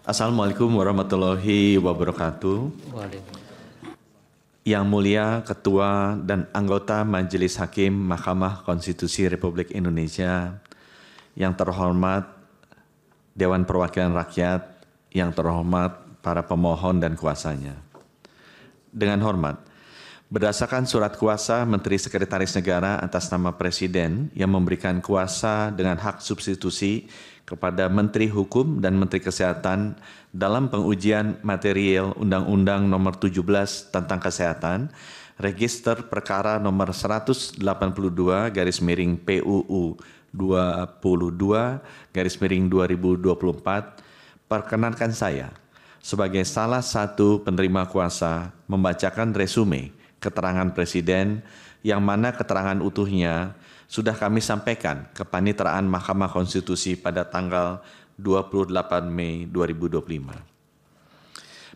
Assalamualaikum warahmatullahi wabarakatuh. Yang mulia Ketua dan anggota Majelis Hakim Mahkamah Konstitusi Republik Indonesia, yang terhormat Dewan Perwakilan Rakyat, yang terhormat para pemohon dan kuasanya. Dengan hormat, berdasarkan surat kuasa Menteri Sekretaris Negara atas nama Presiden yang memberikan kuasa dengan hak substitusi kepada Menteri Hukum dan Menteri Kesehatan dalam pengujian material Undang-Undang Nomor 17 tentang Kesehatan, Register Perkara Nomor 182/PUU 22/2024, perkenankan saya sebagai salah satu penerima kuasa membacakan resume keterangan Presiden yang mana keterangan utuhnya sudah kami sampaikan ke Paniteraan Mahkamah Konstitusi pada tanggal 28 Mei 2025.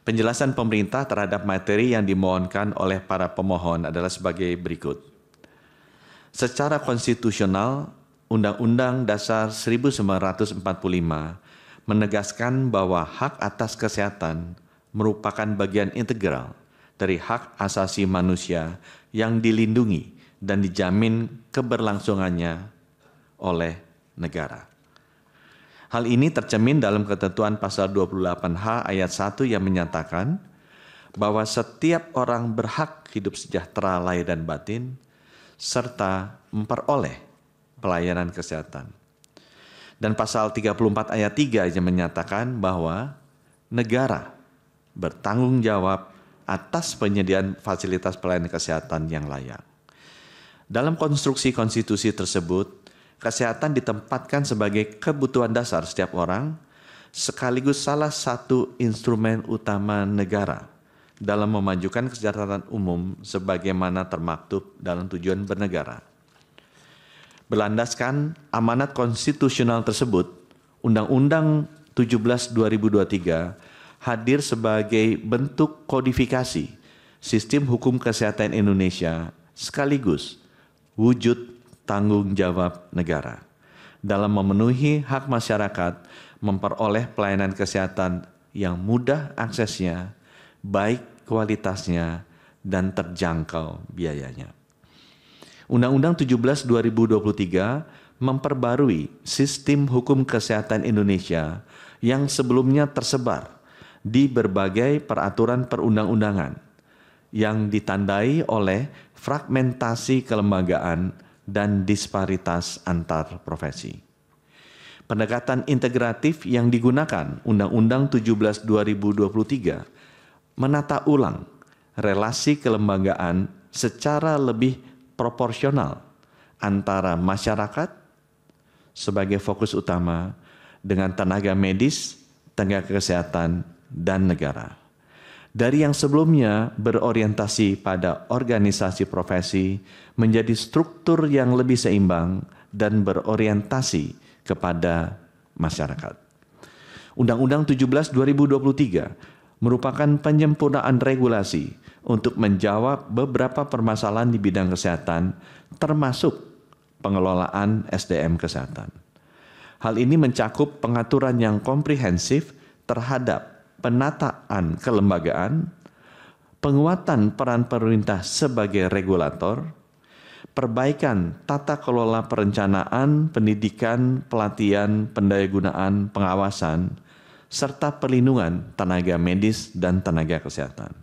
Penjelasan pemerintah terhadap materi yang dimohonkan oleh para pemohon adalah sebagai berikut. Secara konstitusional, Undang-Undang Dasar 1945 menegaskan bahwa hak atas kesehatan merupakan bagian integral dari hak asasi manusia yang dilindungi dan dijamin keberlangsungannya oleh negara. Hal ini tercermin dalam ketentuan pasal 28H ayat 1 yang menyatakan bahwa setiap orang berhak hidup sejahtera lahir dan batin serta memperoleh pelayanan kesehatan. Dan pasal 34 ayat 3 yang menyatakan bahwa negara bertanggung jawab atas penyediaan fasilitas pelayanan kesehatan yang layak. Dalam konstruksi konstitusi tersebut, kesehatan ditempatkan sebagai kebutuhan dasar setiap orang, sekaligus salah satu instrumen utama negara dalam memajukan kesejahteraan umum sebagaimana termaktub dalam tujuan bernegara. Berlandaskan amanat konstitusional tersebut, Undang-Undang 17/2023 hadir sebagai bentuk kodifikasi sistem hukum kesehatan Indonesia sekaligus wujud tanggung jawab negara dalam memenuhi hak masyarakat memperoleh pelayanan kesehatan yang mudah aksesnya, baik kualitasnya, dan terjangkau biayanya. Undang-Undang 17/2023 memperbarui sistem hukum kesehatan Indonesia yang sebelumnya tersebar di berbagai peraturan perundang-undangan yang ditandai oleh fragmentasi kelembagaan dan disparitas antar profesi. Pendekatan integratif yang digunakan Undang-Undang 17/2023 menata ulang relasi kelembagaan secara lebih proporsional antara masyarakat sebagai fokus utama dengan tenaga medis, tenaga kesehatan, dan negara. Dari yang sebelumnya berorientasi pada organisasi profesi menjadi struktur yang lebih seimbang dan berorientasi kepada masyarakat. Undang-Undang 17/2023 merupakan penyempurnaan regulasi untuk menjawab beberapa permasalahan di bidang kesehatan, termasuk pengelolaan SDM kesehatan. Hal ini mencakup pengaturan yang komprehensif terhadap penataan kelembagaan, penguatan peran pemerintah sebagai regulator, perbaikan tata kelola perencanaan, pendidikan, pelatihan, pendayagunaan, pengawasan, serta perlindungan tenaga medis dan tenaga kesehatan.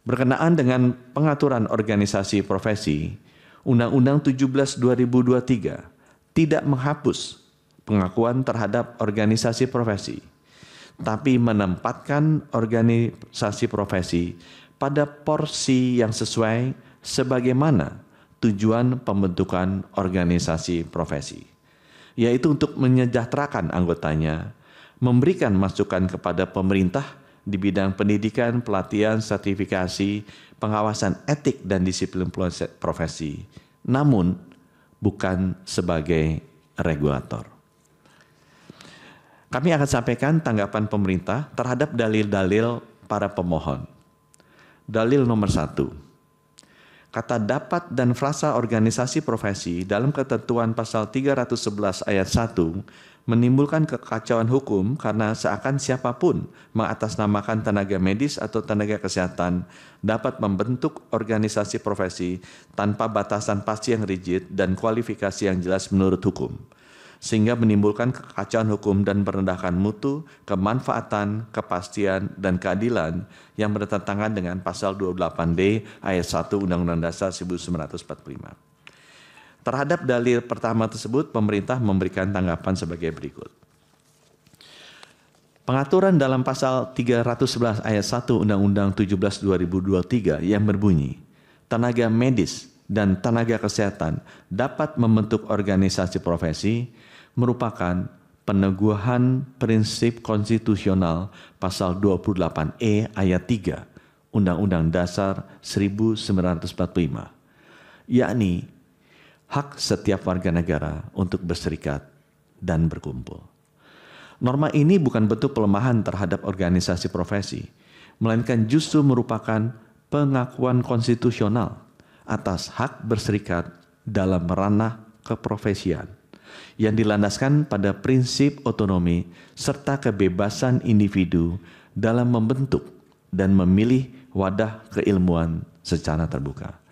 Berkenaan dengan pengaturan organisasi profesi, Undang-Undang 17/2023 tidak menghapus pengakuan terhadap organisasi profesi, tapi menempatkan organisasi profesi pada porsi yang sesuai sebagaimana tujuan pembentukan organisasi profesi, yaitu untuk menyejahterakan anggotanya, memberikan masukan kepada pemerintah di bidang pendidikan, pelatihan, sertifikasi, pengawasan etik dan disiplin profesi, namun bukan sebagai regulator. Kami akan sampaikan tanggapan pemerintah terhadap dalil-dalil para pemohon. Dalil nomor 1. Kata dapat dan frasa organisasi profesi dalam ketentuan pasal 311 ayat 1 menimbulkan kekacauan hukum karena seakan siapapun mengatasnamakan tenaga medis atau tenaga kesehatan dapat membentuk organisasi profesi tanpa batasan pasti yang rigid dan kualifikasi yang jelas menurut hukum, sehingga menimbulkan kekacauan hukum dan merendahkan mutu, kemanfaatan, kepastian, dan keadilan yang bertentangan dengan pasal 28D ayat 1 Undang-Undang Dasar 1945. Terhadap dalil pertama tersebut, pemerintah memberikan tanggapan sebagai berikut. Pengaturan dalam pasal 311 ayat 1 Undang-Undang 17/2023 yang berbunyi, tenaga medis dan tenaga kesehatan dapat membentuk organisasi profesi merupakan peneguhan prinsip konstitusional pasal 28E ayat 3 Undang-Undang Dasar 1945, yakni hak setiap warga negara untuk berserikat dan berkumpul. Norma ini bukan bentuk pelemahan terhadap organisasi profesi, melainkan justru merupakan pengakuan konstitusional atas hak berserikat dalam ranah keprofesian yang dilandaskan pada prinsip otonomi serta kebebasan individu dalam membentuk dan memilih wadah keilmuan secara terbuka.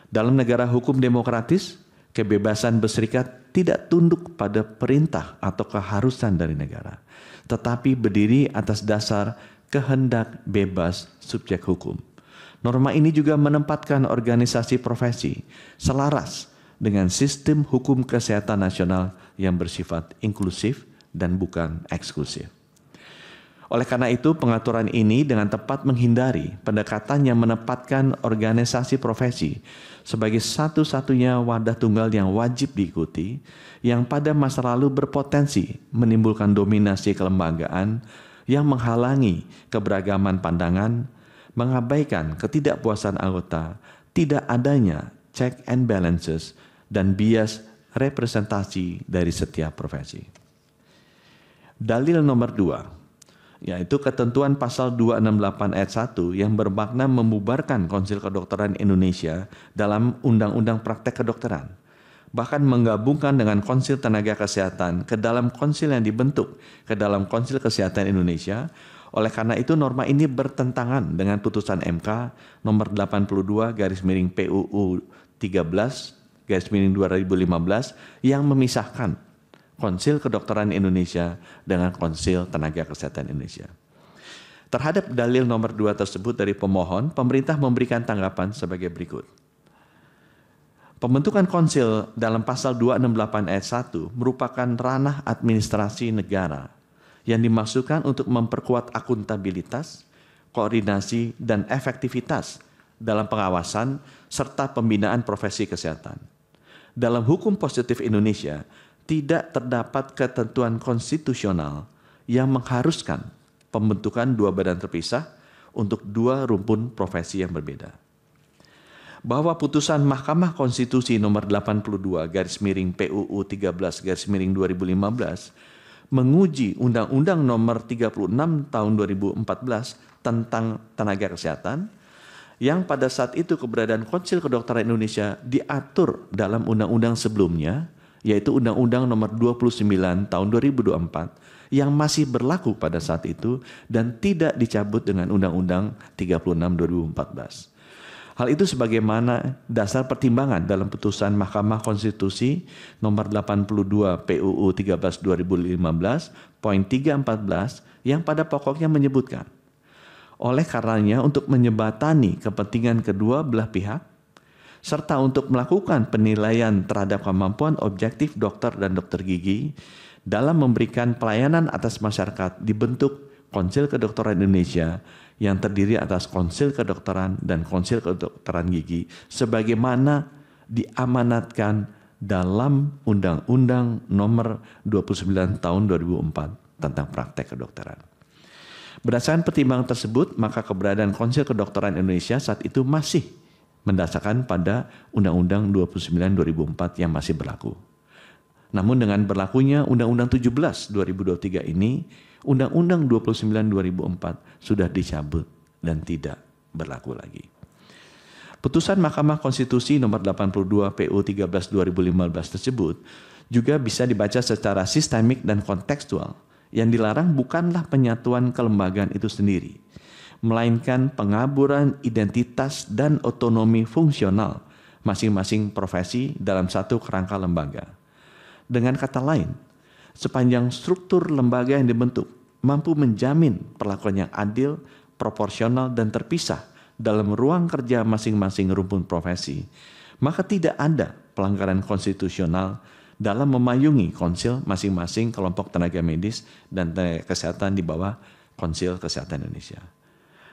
Dalam negara hukum demokratis, kebebasan berserikat tidak tunduk pada perintah atau keharusan dari negara, tetapi berdiri atas dasar kehendak bebas subjek hukum. Norma ini juga menempatkan organisasi profesi selaras dengan sistem hukum kesehatan nasional yang bersifat inklusif dan bukan eksklusif. Oleh karena itu, pengaturan ini dengan tepat menghindari pendekatan yang menempatkan organisasi profesi sebagai satu-satunya wadah tunggal yang wajib diikuti, yang pada masa lalu berpotensi menimbulkan dominasi kelembagaan yang menghalangi keberagaman pandangan, mengabaikan ketidakpuasan anggota, tidak adanya check and balances, dan bias representasi dari setiap profesi. Dalil nomor 2, yaitu ketentuan pasal 268 ayat 1 yang bermakna membubarkan Konsil Kedokteran Indonesia dalam Undang-Undang Praktek Kedokteran, bahkan menggabungkan dengan Konsil Tenaga Kesehatan ke dalam konsil yang dibentuk ke dalam Konsil Kesehatan Indonesia. Oleh karena itu, norma ini bertentangan dengan putusan MK nomor 82/PUU 13/2015 yang memisahkan Konsil Kedokteran Indonesia dengan Konsil Tenaga Kesehatan Indonesia. Terhadap dalil nomor 2 tersebut dari pemohon, pemerintah memberikan tanggapan sebagai berikut. Pembentukan konsil dalam pasal 268 ayat 1 merupakan ranah administrasi negara yang dimaksudkan untuk memperkuat akuntabilitas, koordinasi, dan efektivitas dalam pengawasan serta pembinaan profesi kesehatan. Dalam hukum positif Indonesia, tidak terdapat ketentuan konstitusional yang mengharuskan pembentukan dua badan terpisah untuk dua rumpun profesi yang berbeda. Bahwa putusan Mahkamah Konstitusi nomor 82/PUU 13/2015 menguji Undang-Undang nomor 36 tahun 2014 tentang tenaga kesehatan, yang pada saat itu keberadaan Konsil Kedokteran Indonesia diatur dalam undang-undang sebelumnya, yaitu Undang-Undang nomor 29 tahun 2024 yang masih berlaku pada saat itu dan tidak dicabut dengan Undang-Undang 36 2014. Hal itu sebagaimana dasar pertimbangan dalam putusan Mahkamah Konstitusi nomor 82 PUU 13 2015 poin 314 yang pada pokoknya menyebutkan, oleh karenanya untuk menyebatani kepentingan kedua belah pihak serta untuk melakukan penilaian terhadap kemampuan objektif dokter dan dokter gigi dalam memberikan pelayanan atas masyarakat, dibentuk Konsil Kedokteran Indonesia yang terdiri atas Konsil Kedokteran dan Konsil Kedokteran Gigi sebagaimana diamanatkan dalam Undang-Undang nomor 29 tahun 2004 tentang praktek kedokteran. Berdasarkan pertimbangan tersebut, maka keberadaan Konsil Kedokteran Indonesia saat itu masih mendasarkan pada Undang-Undang 29 2004 yang masih berlaku. Namun dengan berlakunya Undang-Undang 17 2023 ini, Undang-Undang 29 2004 sudah dicabut dan tidak berlaku lagi. Putusan Mahkamah Konstitusi nomor 82 PU 13 2015 tersebut juga bisa dibaca secara sistemik dan kontekstual. Yang dilarang bukanlah penyatuan kelembagaan itu sendiri, melainkan pengaburan identitas dan otonomi fungsional masing-masing profesi dalam satu kerangka lembaga. Dengan kata lain, sepanjang struktur lembaga yang dibentuk mampu menjamin perlakuan yang adil, proporsional, dan terpisah dalam ruang kerja masing-masing rumpun profesi, maka tidak ada pelanggaran konstitusional dalam memayungi konsil masing-masing kelompok tenaga medis dan tenaga kesehatan di bawah Konsil Kesehatan Indonesia.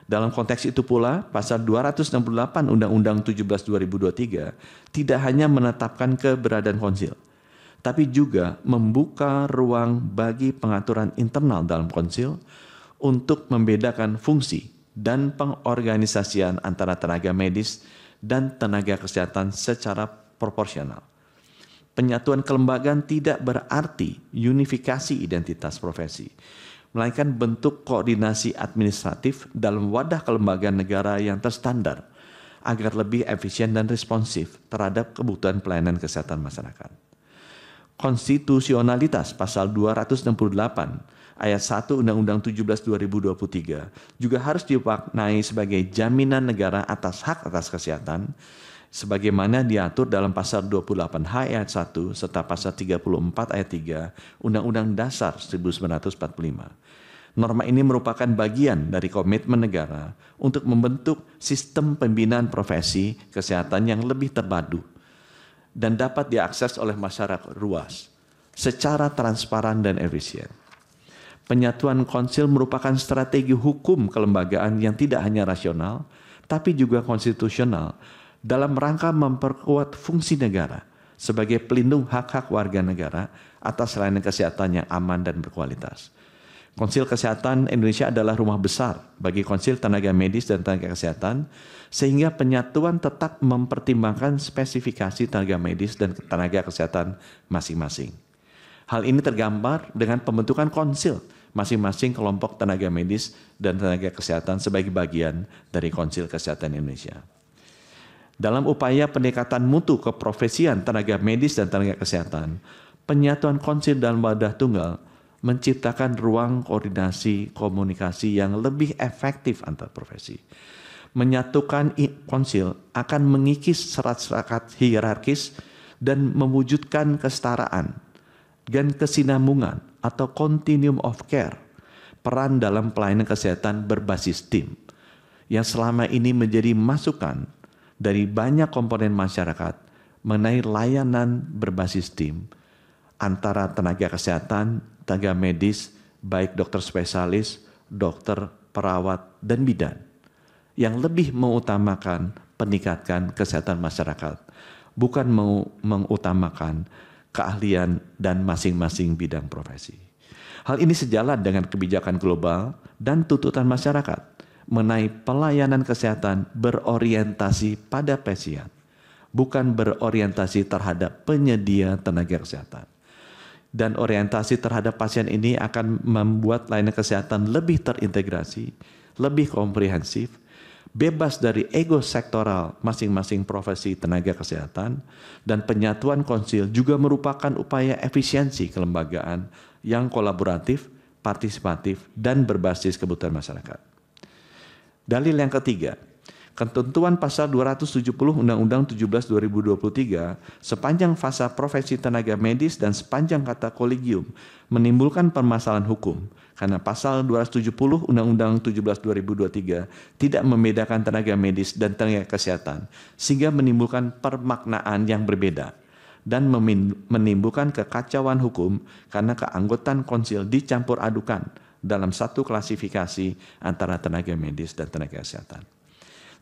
Dalam konteks itu pula, pasal 268 Undang-Undang 17/2023 tidak hanya menetapkan keberadaan konsil, tapi juga membuka ruang bagi pengaturan internal dalam konsil untuk membedakan fungsi dan pengorganisasian antara tenaga medis dan tenaga kesehatan secara proporsional. Penyatuan kelembagaan tidak berarti unifikasi identitas profesi, melainkan bentuk koordinasi administratif dalam wadah kelembagaan negara yang terstandar agar lebih efisien dan responsif terhadap kebutuhan pelayanan kesehatan masyarakat. Konstitusionalitas pasal 268 ayat 1 Undang-Undang 17/2023 juga harus dimaknai sebagai jaminan negara atas hak atas kesehatan sebagaimana diatur dalam pasal 28H ayat 1 serta pasal 34 ayat 3 Undang-Undang Dasar 1945. Norma ini merupakan bagian dari komitmen negara untuk membentuk sistem pembinaan profesi kesehatan yang lebih terpadu dan dapat diakses oleh masyarakat luas secara transparan dan efisien. Penyatuan konsil merupakan strategi hukum kelembagaan yang tidak hanya rasional, tapi juga konstitusional dalam rangka memperkuat fungsi negara sebagai pelindung hak-hak warga negara atas layanan kesehatan yang aman dan berkualitas. Konsil Kesehatan Indonesia adalah rumah besar bagi konsil tenaga medis dan tenaga kesehatan, sehingga penyatuan tetap mempertimbangkan spesifikasi tenaga medis dan tenaga kesehatan masing-masing. Hal ini tergambar dengan pembentukan konsil masing-masing kelompok tenaga medis dan tenaga kesehatan sebagai bagian dari Konsil Kesehatan Indonesia. Dalam upaya pendekatan mutu keprofesian tenaga medis dan tenaga kesehatan, penyatuan konsil dalam wadah tunggal menciptakan ruang koordinasi komunikasi yang lebih efektif antar profesi. Menyatukan konsil akan mengikis serat-serat hierarkis dan mewujudkan kesetaraan dan kesinambungan atau continuum of care, peran dalam pelayanan kesehatan berbasis tim, yang selama ini menjadi masukan dari banyak komponen masyarakat mengenai layanan berbasis tim antara tenaga kesehatan, tenaga medis, baik dokter spesialis, dokter, perawat, dan bidan, yang lebih mengutamakan peningkatan kesehatan masyarakat, bukan mengutamakan keahlian dan masing-masing bidang profesi. Hal ini sejalan dengan kebijakan global dan tuntutan masyarakat mengenai pelayanan kesehatan berorientasi pada pasien, bukan berorientasi terhadap penyedia tenaga kesehatan. Dan orientasi terhadap pasien ini akan membuat layanan kesehatan lebih terintegrasi, lebih komprehensif, bebas dari ego sektoral masing-masing profesi tenaga kesehatan, dan penyatuan konsil juga merupakan upaya efisiensi kelembagaan yang kolaboratif, partisipatif, dan berbasis kebutuhan masyarakat. Dalil yang ketiga, ketentuan pasal 270 Undang-Undang 17/2023 sepanjang fasa profesi tenaga medis dan sepanjang kata kolegium menimbulkan permasalahan hukum karena pasal 270 Undang-Undang 17/2023 tidak membedakan tenaga medis dan tenaga kesehatan sehingga menimbulkan permaknaan yang berbeda dan menimbulkan kekacauan hukum karena keanggotaan konsil dicampur adukan dalam satu klasifikasi antara tenaga medis dan tenaga kesehatan.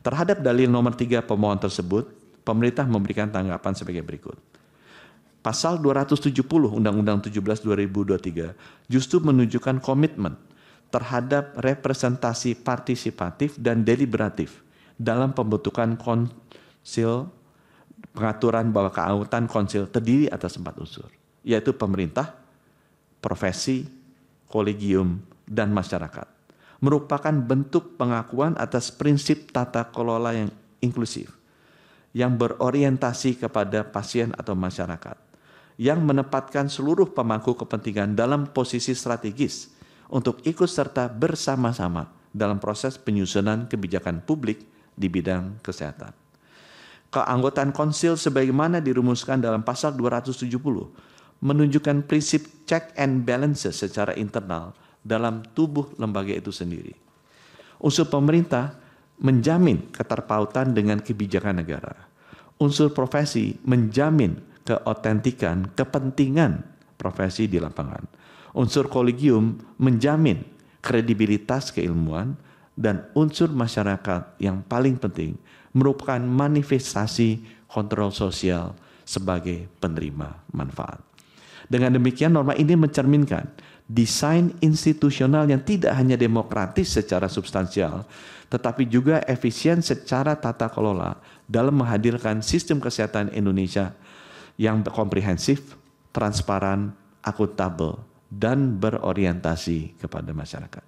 Terhadap dalil nomor 3 pemohon tersebut, pemerintah memberikan tanggapan sebagai berikut. Pasal 270 Undang-Undang 17/2023 justru menunjukkan komitmen terhadap representasi partisipatif dan deliberatif dalam pembentukan konsil, pengaturan bahwa keanggotaan konsil terdiri atas 4 unsur, yaitu pemerintah, profesi, kolegium, dan masyarakat, merupakan bentuk pengakuan atas prinsip tata kelola yang inklusif, yang berorientasi kepada pasien atau masyarakat, yang menempatkan seluruh pemangku kepentingan dalam posisi strategis untuk ikut serta bersama-sama dalam proses penyusunan kebijakan publik di bidang kesehatan. Keanggotaan konsil sebagaimana dirumuskan dalam pasal 270 menunjukkan prinsip check and balances secara internal dalam tubuh lembaga itu sendiri. Unsur pemerintah menjamin keterpautan dengan kebijakan negara. Unsur profesi menjamin keotentikan kepentingan profesi di lapangan. Unsur kolegium menjamin kredibilitas keilmuan, dan unsur masyarakat yang paling penting merupakan manifestasi kontrol sosial sebagai penerima manfaat. Dengan demikian, norma ini mencerminkan desain institusional yang tidak hanya demokratis secara substansial, tetapi juga efisien secara tata kelola dalam menghadirkan sistem kesehatan Indonesia yang komprehensif, transparan, akuntabel, dan berorientasi kepada masyarakat.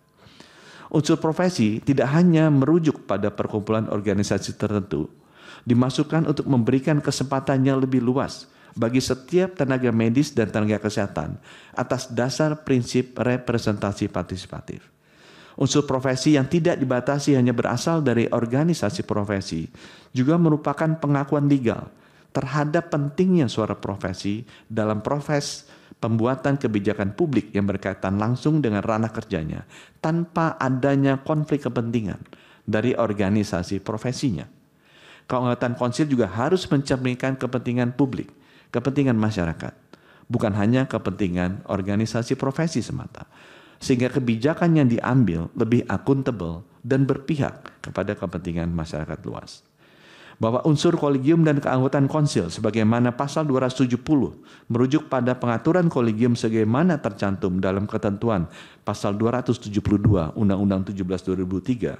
Unsur profesi tidak hanya merujuk pada perkumpulan organisasi tertentu, dimasukkan untuk memberikan kesempatan yang lebih luas bagi setiap tenaga medis dan tenaga kesehatan atas dasar prinsip representasi partisipatif. Unsur profesi yang tidak dibatasi hanya berasal dari organisasi profesi juga merupakan pengakuan legal terhadap pentingnya suara profesi dalam proses pembuatan kebijakan publik yang berkaitan langsung dengan ranah kerjanya tanpa adanya konflik kepentingan dari organisasi profesinya. Keanggotaan konsil juga harus mencerminkan kepentingan publik, kepentingan masyarakat, bukan hanya kepentingan organisasi profesi semata, sehingga kebijakan yang diambil lebih akuntabel dan berpihak kepada kepentingan masyarakat luas. Bahwa unsur kolegium dan keanggotaan konsil sebagaimana pasal 270 merujuk pada pengaturan kolegium sebagaimana tercantum dalam ketentuan pasal 272 Undang-Undang 17/2003,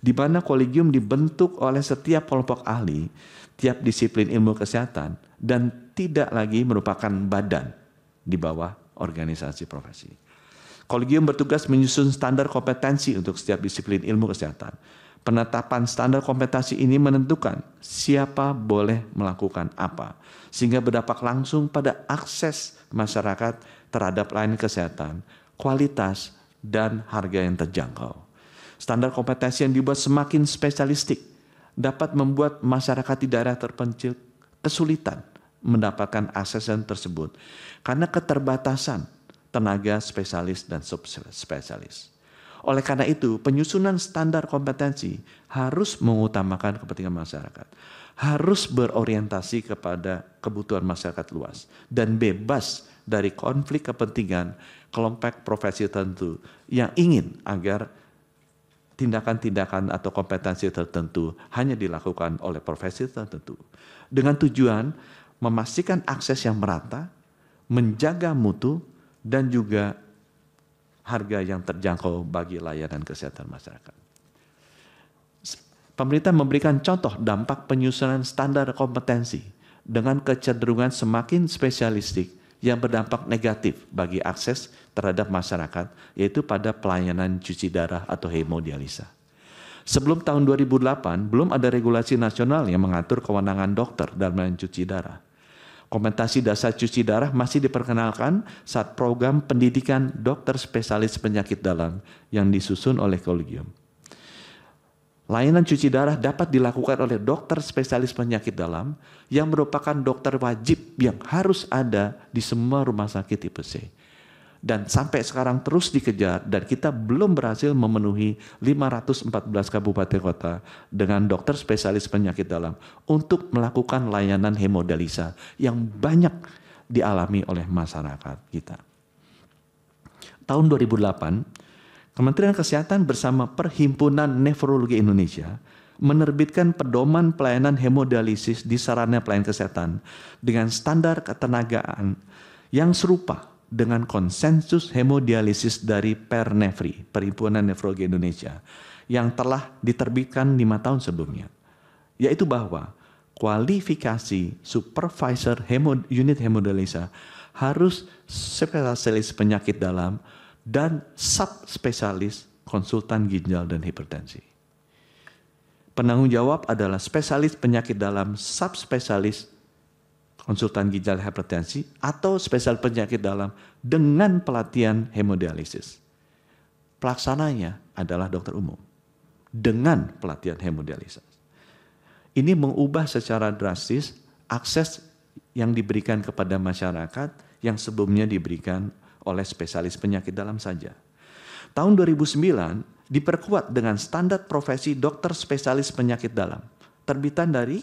di mana kolegium dibentuk oleh setiap kelompok ahli, tiap disiplin ilmu kesehatan, dan tidak lagi merupakan badan di bawah organisasi profesi. Kolegium bertugas menyusun standar kompetensi untuk setiap disiplin ilmu kesehatan. Penetapan standar kompetensi ini menentukan siapa boleh melakukan apa, sehingga berdampak langsung pada akses masyarakat terhadap layanan kesehatan, kualitas, dan harga yang terjangkau. Standar kompetensi yang dibuat semakin spesialistik dapat membuat masyarakat di daerah terpencil kesulitan mendapatkan akses tersebut karena keterbatasan tenaga spesialis dan subspesialis. Oleh karena itu, penyusunan standar kompetensi harus mengutamakan kepentingan masyarakat, harus berorientasi kepada kebutuhan masyarakat luas, dan bebas dari konflik kepentingan kelompok profesi tertentu yang ingin agar tindakan-tindakan atau kompetensi tertentu hanya dilakukan oleh profesi tertentu, dengan tujuan memastikan akses yang merata, menjaga mutu, dan juga harga yang terjangkau bagi layanan kesehatan masyarakat. Pemerintah memberikan contoh dampak penyusunan standar kompetensi dengan kecenderungan semakin spesialistik yang berdampak negatif bagi akses terhadap masyarakat, yaitu pada pelayanan cuci darah atau hemodialisa. Sebelum tahun 2008, belum ada regulasi nasional yang mengatur kewenangan dokter dalam cuci darah. Kompetensi dasar cuci darah masih diperkenalkan saat program pendidikan dokter spesialis penyakit dalam yang disusun oleh kolegium. Layanan cuci darah dapat dilakukan oleh dokter spesialis penyakit dalam yang merupakan dokter wajib yang harus ada di semua rumah sakit tipe C. Dan sampai sekarang terus dikejar dan kita belum berhasil memenuhi 514 kabupaten kota dengan dokter spesialis penyakit dalam untuk melakukan layanan hemodialisa yang banyak dialami oleh masyarakat kita. Tahun 2008, Kementerian Kesehatan bersama Perhimpunan Nefrologi Indonesia menerbitkan pedoman pelayanan hemodialisis di sarana pelayanan kesehatan dengan standar ketenagaan yang serupa dengan konsensus hemodialisis dari Pernefri, Perhimpunan Nefrologi Indonesia, yang telah diterbitkan 5 tahun sebelumnya, yaitu bahwa kualifikasi supervisor unit hemodialisa harus spesialis penyakit dalam dan subspesialis konsultan ginjal dan hipertensi. Penanggung jawab adalah spesialis penyakit dalam, subspesialis konsultan ginjal hipertensi, atau spesialis penyakit dalam dengan pelatihan hemodialisis. Pelaksananya adalah dokter umum dengan pelatihan hemodialisis. Ini mengubah secara drastis akses yang diberikan kepada masyarakat yang sebelumnya diberikan oleh spesialis penyakit dalam saja. Tahun 2009 diperkuat dengan standar profesi dokter spesialis penyakit dalam, terbitan dari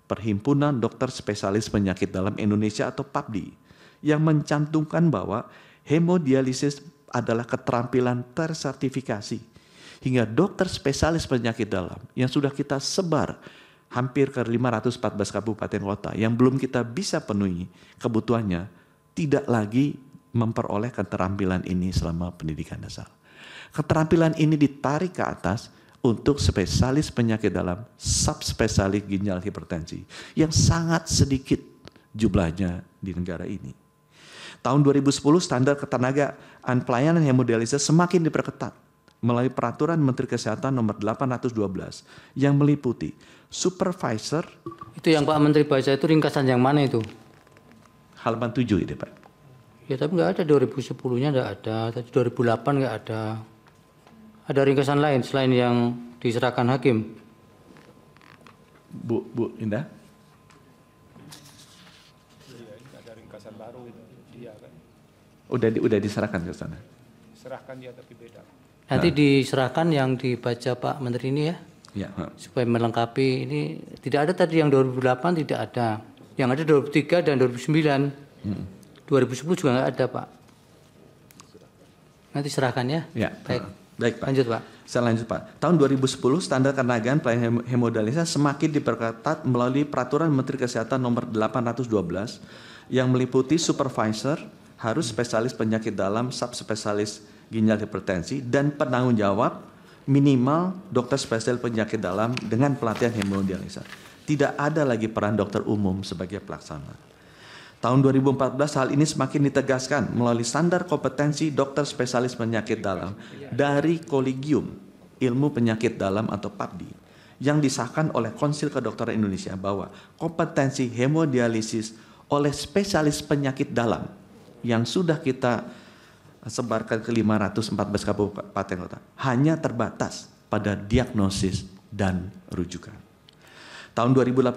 Perhimpunan Dokter Spesialis Penyakit Dalam Indonesia atau PAPDI, yang mencantumkan bahwa hemodialisis adalah keterampilan tersertifikasi hingga dokter spesialis penyakit dalam yang sudah kita sebar hampir ke 514 kabupaten kota yang belum kita bisa penuhi kebutuhannya, tidak lagi memperoleh keterampilan ini selama pendidikan dasar. Keterampilan ini ditarik ke atas untuk spesialis penyakit dalam, subspesialis ginjal hipertensi yang sangat sedikit jumlahnya di negara ini. Tahun 2010 standar ketenagaan pelayanan hemodialisis semakin diperketat melalui peraturan Menteri Kesehatan nomor 812 yang meliputi supervisor. Itu yang Pak Menteri baca itu ringkasan yang mana itu? Halaman 7 ini Pak. Ya tapi nggak ada 2010-nya nggak ada, tadi 2008 nggak ada. Ada ringkasan lain selain yang diserahkan hakim? Bu Indah? Iya, ini ada ringkasan baru itu dia kan. Udah diserahkan ke sana. Serahkan dia tapi beda. Nanti diserahkan yang dibaca Pak Menteri ini ya, Ya. supaya melengkapi. Ini tidak ada tadi yang 2008 tidak ada. Yang ada 2003 dan 2009. 2010 juga nggak ada Pak. Nanti serahkan ya. Ya. Baik Pak. Lanjut Pak. Saya lanjut Pak. Tahun 2010 standar ketenagaan pelayanan hemodialisis semakin diperketat melalui peraturan Menteri Kesehatan nomor 812 yang meliputi supervisor harus spesialis penyakit dalam, subspesialis ginjal hipertensi, dan penanggung jawab minimal dokter spesialis penyakit dalam dengan pelatihan hemodialisis. Tidak ada lagi peran dokter umum sebagai pelaksana. Tahun 2014 hal ini semakin ditegaskan melalui standar kompetensi dokter spesialis penyakit dalam dari Kolegium Ilmu Penyakit Dalam atau PAPDI yang disahkan oleh Konsil Kedokteran Indonesia bahwa kompetensi hemodialisis oleh spesialis penyakit dalam yang sudah kita sebarkan ke 514 kabupaten kota hanya terbatas pada diagnosis dan rujukan. Tahun 2018,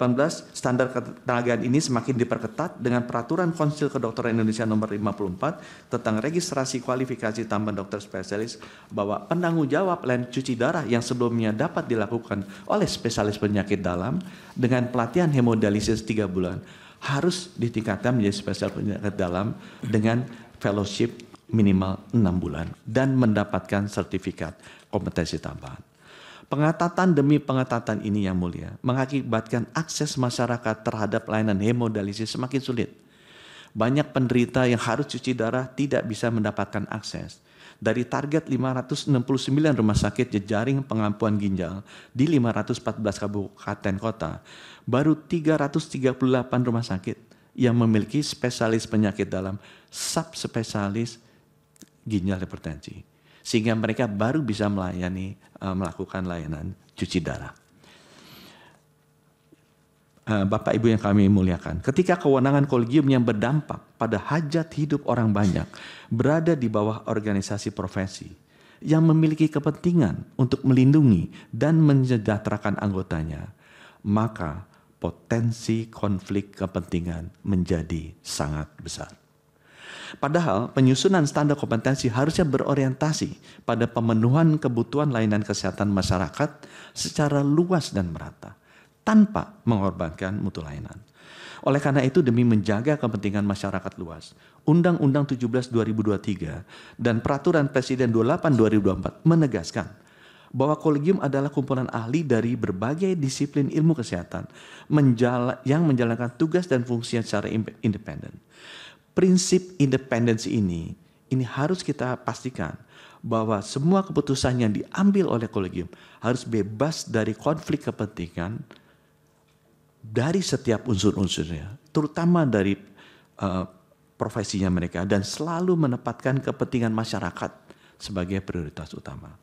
standar ketenagaan ini semakin diperketat dengan peraturan Konsil Kedokteran Indonesia nomor 54 tentang registrasi kualifikasi tambahan dokter spesialis bahwa penanggung jawab pelayanan cuci darah yang sebelumnya dapat dilakukan oleh spesialis penyakit dalam dengan pelatihan hemodialisis 3 bulan harus ditingkatkan menjadi spesialis penyakit dalam dengan fellowship minimal 6 bulan dan mendapatkan sertifikat kompetensi tambahan. Pengetatan demi pengetatan ini yang mulia mengakibatkan akses masyarakat terhadap layanan hemodialisis semakin sulit. Banyak penderita yang harus cuci darah tidak bisa mendapatkan akses. Dari target 569 rumah sakit jejaring pengampuan ginjal di 514 kabupaten kota, baru 338 rumah sakit yang memiliki spesialis penyakit dalam, subspesialis ginjal hipertensi. Sehingga mereka baru bisa melakukan layanan cuci darah. Bapak Ibu yang kami muliakan, ketika kewenangan kolegium yang berdampak pada hajat hidup orang banyak berada di bawah organisasi profesi yang memiliki kepentingan untuk melindungi dan mensejahterakan anggotanya, maka potensi konflik kepentingan menjadi sangat besar. Padahal penyusunan standar kompetensi harusnya berorientasi pada pemenuhan kebutuhan layanan kesehatan masyarakat secara luas dan merata, tanpa mengorbankan mutu layanan. Oleh karena itu, demi menjaga kepentingan masyarakat luas, Undang-Undang 17 2023 dan Peraturan Presiden 28 2024 menegaskan bahwa kolegium adalah kumpulan ahli dari berbagai disiplin ilmu kesehatan yang menjalankan tugas dan fungsinya secara independen. Prinsip independensi ini harus kita pastikan bahwa semua keputusan yang diambil oleh kolegium harus bebas dari konflik kepentingan dari setiap unsur-unsurnya, terutama dari profesinya mereka, dan selalu menempatkan kepentingan masyarakat sebagai prioritas utama.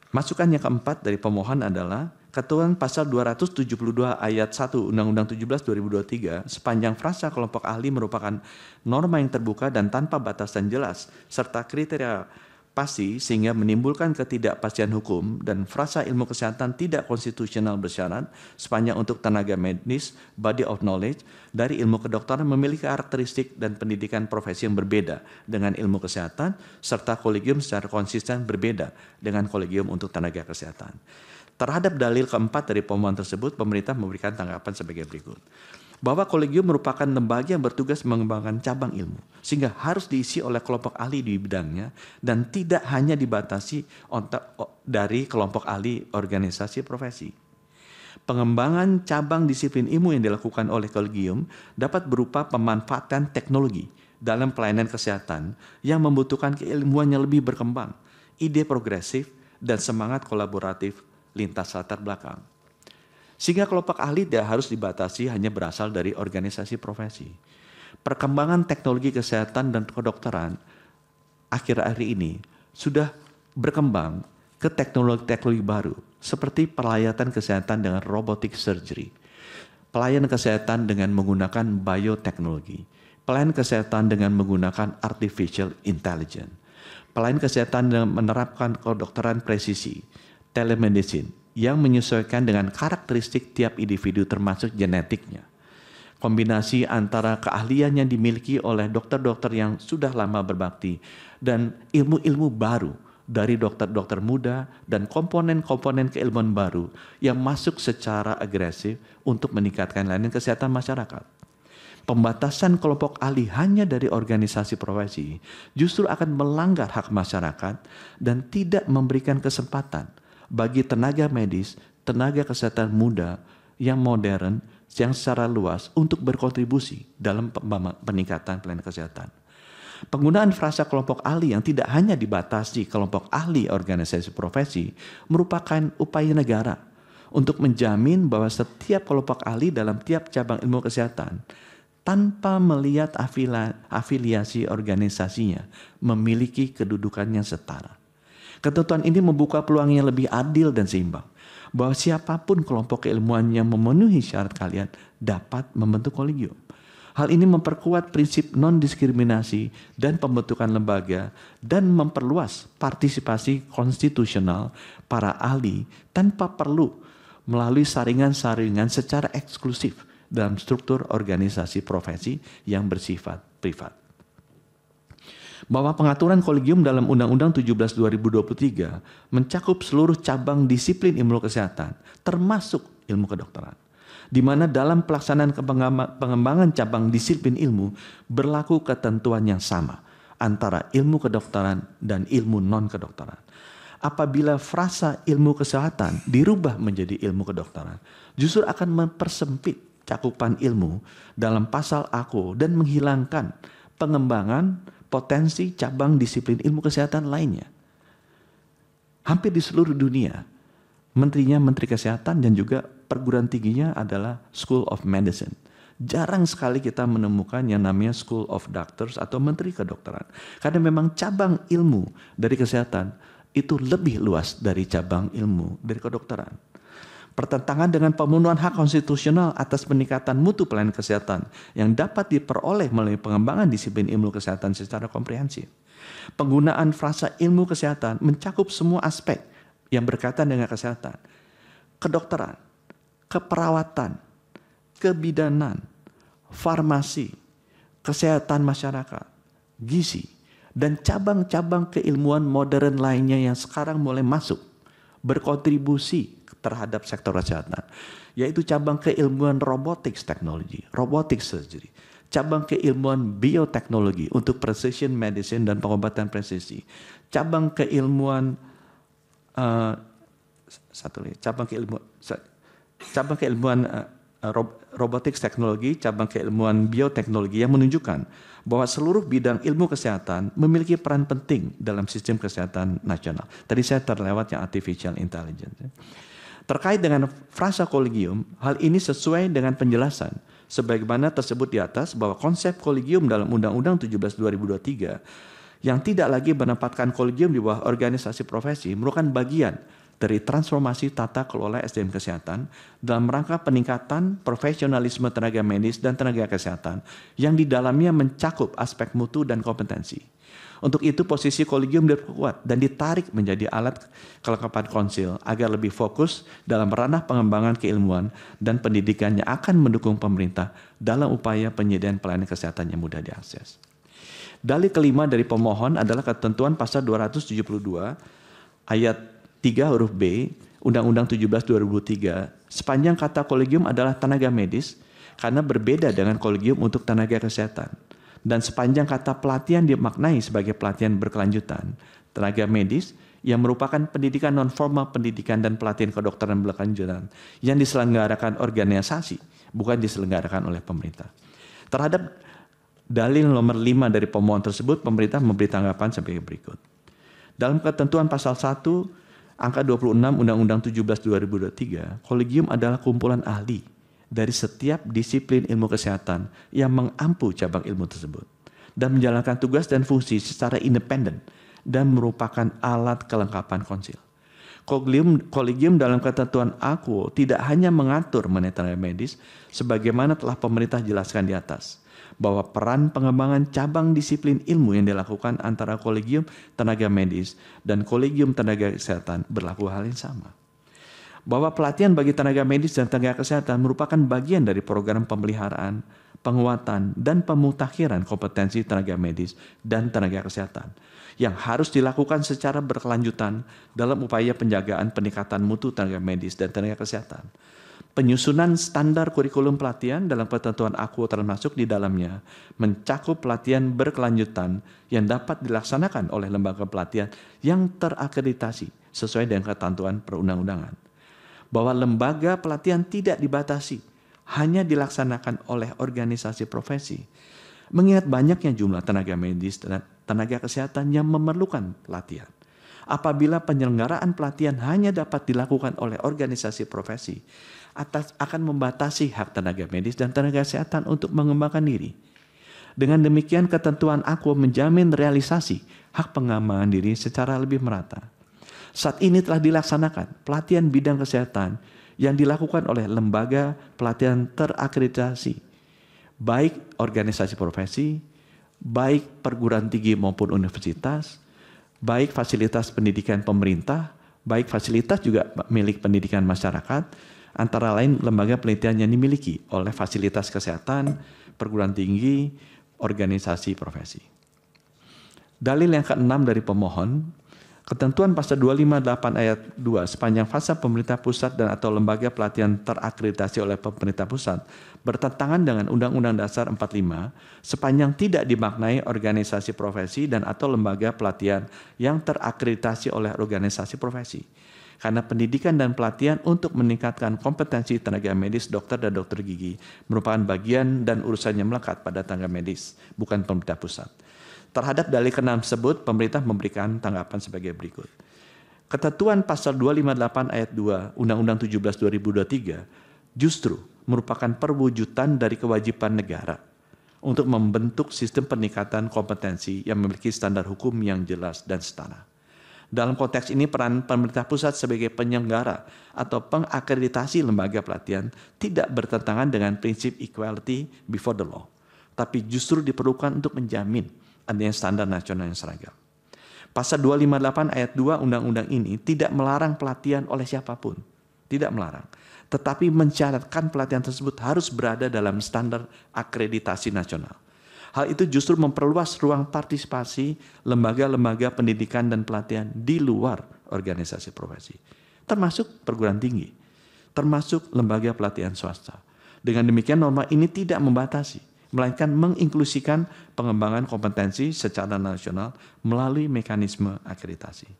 Masukan yang keempat dari pemohon adalah Ketentuan pasal 272 ayat 1 Undang-Undang 17 2023 sepanjang frasa kelompok ahli merupakan norma yang terbuka dan tanpa batasan jelas serta kriteria pasti sehingga menimbulkan ketidakpastian hukum, dan frasa ilmu kesehatan tidak konstitusional bersyarat sepanjang untuk tenaga medis body of knowledge dari ilmu kedokteran memiliki karakteristik dan pendidikan profesi yang berbeda dengan ilmu kesehatan serta kolegium secara konsisten berbeda dengan kolegium untuk tenaga kesehatan. Terhadap dalil keempat dari pemohon tersebut, pemerintah memberikan tanggapan sebagai berikut. Bahwa kolegium merupakan lembaga yang bertugas mengembangkan cabang ilmu, sehingga harus diisi oleh kelompok ahli di bidangnya dan tidak hanya dibatasi dari kelompok ahli organisasi profesi. Pengembangan cabang disiplin ilmu yang dilakukan oleh kolegium dapat berupa pemanfaatan teknologi dalam pelayanan kesehatan yang membutuhkan keilmuan yang lebih berkembang, ide progresif, dan semangat kolaboratif lintas latar belakang. Sehingga kelompok ahli tidak harus dibatasi hanya berasal dari organisasi profesi. Perkembangan teknologi kesehatan dan kedokteran akhir-akhir ini sudah berkembang ke teknologi-teknologi baru seperti pelayatan kesehatan dengan robotic surgery, pelayanan kesehatan dengan menggunakan bioteknologi, pelayanan kesehatan dengan menggunakan artificial intelligence, pelayanan kesehatan dengan menerapkan kedokteran presisi, telemedicine yang menyesuaikan dengan karakteristik tiap individu termasuk genetiknya. Kombinasi antara keahlian yang dimiliki oleh dokter-dokter yang sudah lama berbakti dan ilmu-ilmu baru dari dokter-dokter muda dan komponen-komponen keilmuan baru yang masuk secara agresif untuk meningkatkan layanan kesehatan masyarakat. Pembatasan kelompok ahli hanya dari organisasi profesi justru akan melanggar hak masyarakat dan tidak memberikan kesempatan bagi tenaga medis, tenaga kesehatan muda yang modern, yang secara luas untuk berkontribusi dalam peningkatan pelayanan kesehatan. Penggunaan frasa kelompok ahli yang tidak hanya dibatasi kelompok ahli organisasi profesi merupakan upaya negara untuk menjamin bahwa setiap kelompok ahli dalam tiap cabang ilmu kesehatan tanpa melihat afiliasi organisasinya memiliki kedudukan yang setara. Ketentuan ini membuka peluang yang lebih adil dan seimbang, bahwa siapapun kelompok keilmuan yang memenuhi syarat kalian dapat membentuk kolegium. Hal ini memperkuat prinsip non-diskriminasi dan pembentukan lembaga dan memperluas partisipasi konstitusional para ahli tanpa perlu melalui saringan-saringan secara eksklusif dalam struktur organisasi profesi yang bersifat privat. Bahwa pengaturan kolegium dalam Undang-Undang 17 2023 mencakup seluruh cabang disiplin ilmu kesehatan, termasuk ilmu kedokteran, di mana dalam pelaksanaan pengembangan cabang disiplin ilmu berlaku ketentuan yang sama antara ilmu kedokteran dan ilmu non-kedokteran. Apabila frasa ilmu kesehatan dirubah menjadi ilmu kedokteran, justru akan mempersempit cakupan ilmu dalam pasal AKO dan menghilangkan pengembangan potensi cabang disiplin ilmu kesehatan lainnya. Hampir di seluruh dunia, menterinya Menteri Kesehatan dan juga perguruan tingginya adalah School of Medicine. Jarang sekali kita menemukan yang namanya School of Doctors atau Menteri Kedokteran. Karena memang cabang ilmu dari kesehatan itu lebih luas dari cabang ilmu dari kedokteran. Pertentangan dengan pemenuhan hak konstitusional atas peningkatan mutu pelayanan kesehatan yang dapat diperoleh melalui pengembangan disiplin ilmu kesehatan secara komprehensif. Penggunaan frasa ilmu kesehatan mencakup semua aspek yang berkaitan dengan kesehatan, kedokteran, keperawatan, kebidanan, farmasi, kesehatan masyarakat, gizi, dan cabang-cabang keilmuan modern lainnya yang sekarang mulai masuk berkontribusi terhadap sektor kesehatan, yaitu cabang keilmuan robotics technology, robotic surgery, cabang keilmuan bioteknologi untuk precision medicine dan pengobatan presisi, cabang keilmuan robotics teknologi, cabang keilmuan bioteknologi yang menunjukkan bahwa seluruh bidang ilmu kesehatan memiliki peran penting dalam sistem kesehatan nasional. Tadi saya terlewat yang artificial intelligence. Terkait dengan frasa kolegium, hal ini sesuai dengan penjelasan sebagaimana tersebut di atas bahwa konsep kolegium dalam Undang-Undang 17 2023 yang tidak lagi menempatkan kolegium di bawah organisasi profesi merupakan bagian dari transformasi tata kelola SDM kesehatan dalam rangka peningkatan profesionalisme tenaga medis dan tenaga kesehatan yang di dalamnya mencakup aspek mutu dan kompetensi. Untuk itu posisi kolegium diperkuat dan ditarik menjadi alat kelengkapan konsil agar lebih fokus dalam ranah pengembangan keilmuan dan pendidikan yang akan mendukung pemerintah dalam upaya penyediaan pelayanan kesehatan yang mudah diakses. Dalil kelima dari pemohon adalah ketentuan pasal 272 ayat 3 huruf B Undang-Undang 17/2003 sepanjang kata kolegium adalah tenaga medis karena berbeda dengan kolegium untuk tenaga kesehatan. Dan sepanjang kata pelatihan dimaknai sebagai pelatihan berkelanjutan, tenaga medis yang merupakan pendidikan non-formal, pendidikan dan pelatihan kedokteran berkelanjutan yang diselenggarakan organisasi, bukan diselenggarakan oleh pemerintah. Terhadap dalil nomor 5 dari pemohon tersebut, pemerintah memberi tanggapan sebagai berikut. Dalam ketentuan pasal 1 angka 26 Undang-Undang 17/2023, kolegium adalah kumpulan ahli dari setiap disiplin ilmu kesehatan yang mengampu cabang ilmu tersebut dan menjalankan tugas dan fungsi secara independen dan merupakan alat kelengkapan konsil. Kolegium dalam ketentuan AQO tidak hanya mengatur mengenai tenaga medis sebagaimana telah pemerintah jelaskan di atas, bahwa peran pengembangan cabang disiplin ilmu yang dilakukan antara kolegium tenaga medis dan kolegium tenaga kesehatan berlaku hal yang sama. Bahwa pelatihan bagi tenaga medis dan tenaga kesehatan merupakan bagian dari program pemeliharaan, penguatan, dan pemutakhiran kompetensi tenaga medis dan tenaga kesehatan yang harus dilakukan secara berkelanjutan dalam upaya penjagaan peningkatan mutu tenaga medis dan tenaga kesehatan. Penyusunan standar kurikulum pelatihan dalam ketentuan AQO termasuk di dalamnya mencakup pelatihan berkelanjutan yang dapat dilaksanakan oleh lembaga pelatihan yang terakreditasi sesuai dengan ketentuan perundang-undangan. Bahwa lembaga pelatihan tidak dibatasi, hanya dilaksanakan oleh organisasi profesi. Mengingat banyaknya jumlah tenaga medis dan tenaga kesehatan yang memerlukan pelatihan. Apabila penyelenggaraan pelatihan hanya dapat dilakukan oleh organisasi profesi, akan membatasi hak tenaga medis dan tenaga kesehatan untuk mengembangkan diri. Dengan demikian ketentuan AQO menjamin realisasi hak pengembangan diri secara lebih merata. Saat ini telah dilaksanakan pelatihan bidang kesehatan yang dilakukan oleh lembaga pelatihan terakreditasi, baik organisasi profesi, baik perguruan tinggi maupun universitas, baik fasilitas pendidikan pemerintah, baik fasilitas juga milik pendidikan masyarakat, antara lain lembaga penelitian yang dimiliki oleh fasilitas kesehatan, perguruan tinggi, organisasi profesi. Dalil yang ke-6 dari pemohon, ketentuan pasal 258 ayat 2 sepanjang fasa pemerintah pusat dan atau lembaga pelatihan terakreditasi oleh pemerintah pusat bertentangan dengan Undang-Undang Dasar 45 sepanjang tidak dimaknai organisasi profesi dan atau lembaga pelatihan yang terakreditasi oleh organisasi profesi. Karena pendidikan dan pelatihan untuk meningkatkan kompetensi tenaga medis, dokter dan dokter gigi merupakan bagian dan urusan yang melekat pada tenaga medis, bukan pemerintah pusat. Terhadap dalil ke-6 tersebut, pemerintah memberikan tanggapan sebagai berikut. Ketentuan pasal 258 ayat 2 Undang-Undang 17/2023 justru merupakan perwujudan dari kewajiban negara untuk membentuk sistem peningkatan kompetensi yang memiliki standar hukum yang jelas dan setara. Dalam konteks ini peran pemerintah pusat sebagai penyelenggara atau pengakreditasi lembaga pelatihan tidak bertentangan dengan prinsip equality before the law, tapi justru diperlukan untuk menjamin adanya standar nasional yang seragam. Pasal 258 ayat 2 undang-undang ini tidak melarang pelatihan oleh siapapun, tidak melarang, tetapi mensyaratkan pelatihan tersebut harus berada dalam standar akreditasi nasional. Hal itu justru memperluas ruang partisipasi lembaga-lembaga pendidikan dan pelatihan di luar organisasi profesi, termasuk perguruan tinggi, termasuk lembaga pelatihan swasta. Dengan demikian norma ini tidak membatasi, melainkan menginklusikan pengembangan kompetensi secara nasional melalui mekanisme akreditasi.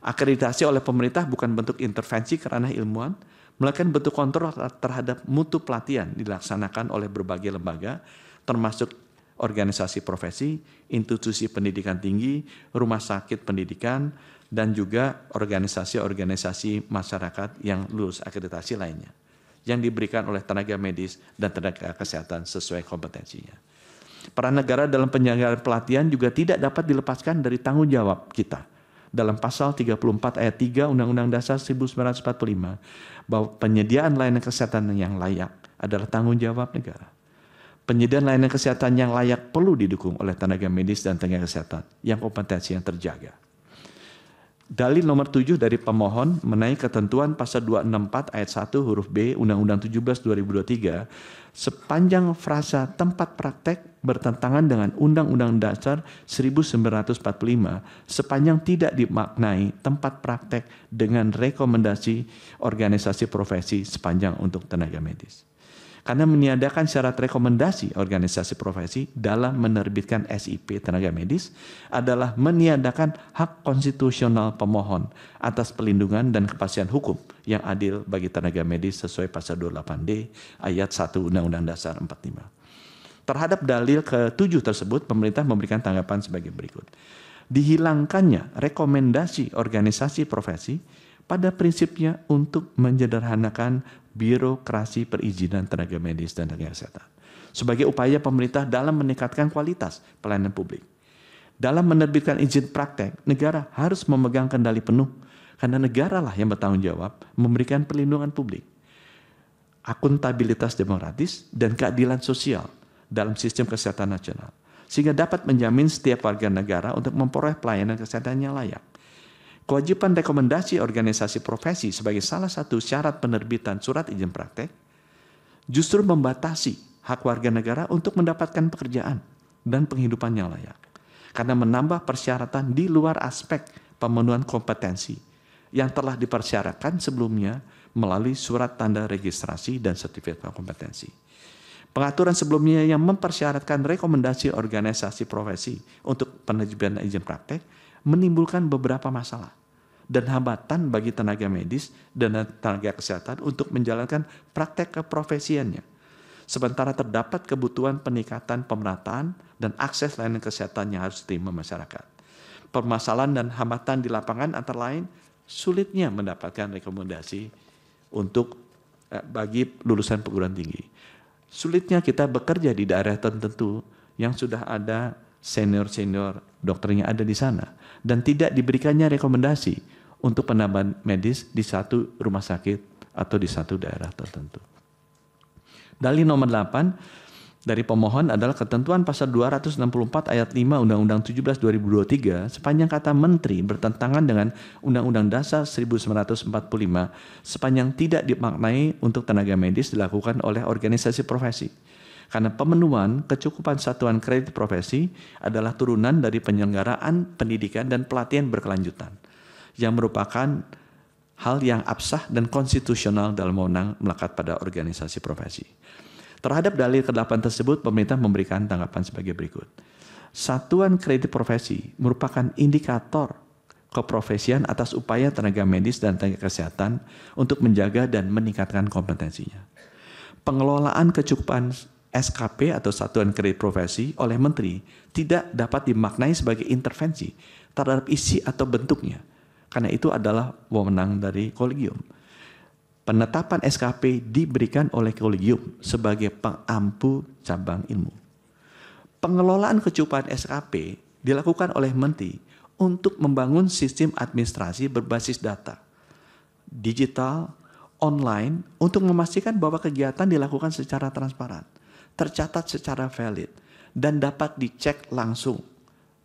Akreditasi oleh pemerintah bukan bentuk intervensi ke ranah ilmuwan, melainkan bentuk kontrol terhadap mutu pelatihan dilaksanakan oleh berbagai lembaga, termasuk organisasi profesi, institusi pendidikan tinggi, rumah sakit pendidikan, dan juga organisasi-organisasi masyarakat yang lulus akreditasi lainnya, yang diberikan oleh tenaga medis dan tenaga kesehatan sesuai kompetensinya. Peran negara dalam penyelenggaraan pelatihan juga tidak dapat dilepaskan dari tanggung jawab kita dalam pasal 34 ayat 3 Undang-Undang Dasar 1945 bahwa penyediaan layanan kesehatan yang layak adalah tanggung jawab negara. Penyediaan layanan kesehatan yang layak perlu didukung oleh tenaga medis dan tenaga kesehatan yang kompetensi yang terjaga. Dalil nomor 7 dari pemohon mengenai ketentuan pasal 264 ayat 1 huruf B Undang-Undang 17 2023 sepanjang frasa tempat praktek bertentangan dengan Undang-Undang Dasar 1945 sepanjang tidak dimaknai tempat praktek dengan rekomendasi organisasi profesi sepanjang untuk tenaga medis. Karena meniadakan syarat rekomendasi organisasi profesi dalam menerbitkan SIP tenaga medis adalah meniadakan hak konstitusional pemohon atas perlindungan dan kepastian hukum yang adil bagi tenaga medis sesuai pasal 28D ayat 1 Undang-Undang Dasar 45. Terhadap dalil ke-7 tersebut, pemerintah memberikan tanggapan sebagai berikut. Dihilangkannya rekomendasi organisasi profesi pada prinsipnya untuk menyederhanakan birokrasi perizinan tenaga medis dan tenaga kesehatan sebagai upaya pemerintah dalam meningkatkan kualitas pelayanan publik. Dalam menerbitkan izin praktek, negara harus memegang kendali penuh karena negaralah yang bertanggung jawab memberikan perlindungan publik, akuntabilitas demokratis, dan keadilan sosial dalam sistem kesehatan nasional sehingga dapat menjamin setiap warga negara untuk memperoleh pelayanan kesehatan yang layak. Kewajiban rekomendasi organisasi profesi sebagai salah satu syarat penerbitan surat izin praktek justru membatasi hak warga negara untuk mendapatkan pekerjaan dan penghidupan yang layak. Karena menambah persyaratan di luar aspek pemenuhan kompetensi yang telah dipersyaratkan sebelumnya melalui surat tanda registrasi dan sertifikat kompetensi. Pengaturan sebelumnya yang mempersyaratkan rekomendasi organisasi profesi untuk penerbitan izin praktek menimbulkan beberapa masalah dan hambatan bagi tenaga medis dan tenaga kesehatan untuk menjalankan praktek keprofesiannya. Sementara terdapat kebutuhan peningkatan pemerataan dan akses layanan kesehatan yang harus diterima masyarakat. Permasalahan dan hambatan di lapangan antara lain sulitnya mendapatkan rekomendasi untuk bagi lulusan perguruan tinggi. Sulitnya kita bekerja di daerah tertentu yang sudah ada senior-senior dokternya ada di sana dan tidak diberikannya rekomendasi untuk penambahan medis di satu rumah sakit atau di satu daerah tertentu. Dalil nomor 8 dari pemohon adalah ketentuan pasal 264 ayat 5 Undang-Undang 17 2023 sepanjang kata menteri bertentangan dengan Undang-Undang Dasar 1945 sepanjang tidak dimaknai untuk tenaga medis dilakukan oleh organisasi profesi. Karena pemenuhan kecukupan satuan kredit profesi adalah turunan dari penyelenggaraan pendidikan dan pelatihan berkelanjutan yang merupakan hal yang absah dan konstitusional dalam wewenang melekat pada organisasi profesi. Terhadap dalil ke-8 tersebut, pemerintah memberikan tanggapan sebagai berikut. Satuan kredit profesi merupakan indikator keprofesian atas upaya tenaga medis dan tenaga kesehatan untuk menjaga dan meningkatkan kompetensinya. Pengelolaan kecukupan SKP atau Satuan Kredit Profesi oleh Menteri tidak dapat dimaknai sebagai intervensi terhadap isi atau bentuknya, karena itu adalah wewenang dari kolegium. Penetapan SKP diberikan oleh kolegium sebagai pengampu cabang ilmu. Pengelolaan kecukupan SKP dilakukan oleh Menteri untuk membangun sistem administrasi berbasis data, digital, online untuk memastikan bahwa kegiatan dilakukan secara transparan, tercatat secara valid, dan dapat dicek langsung,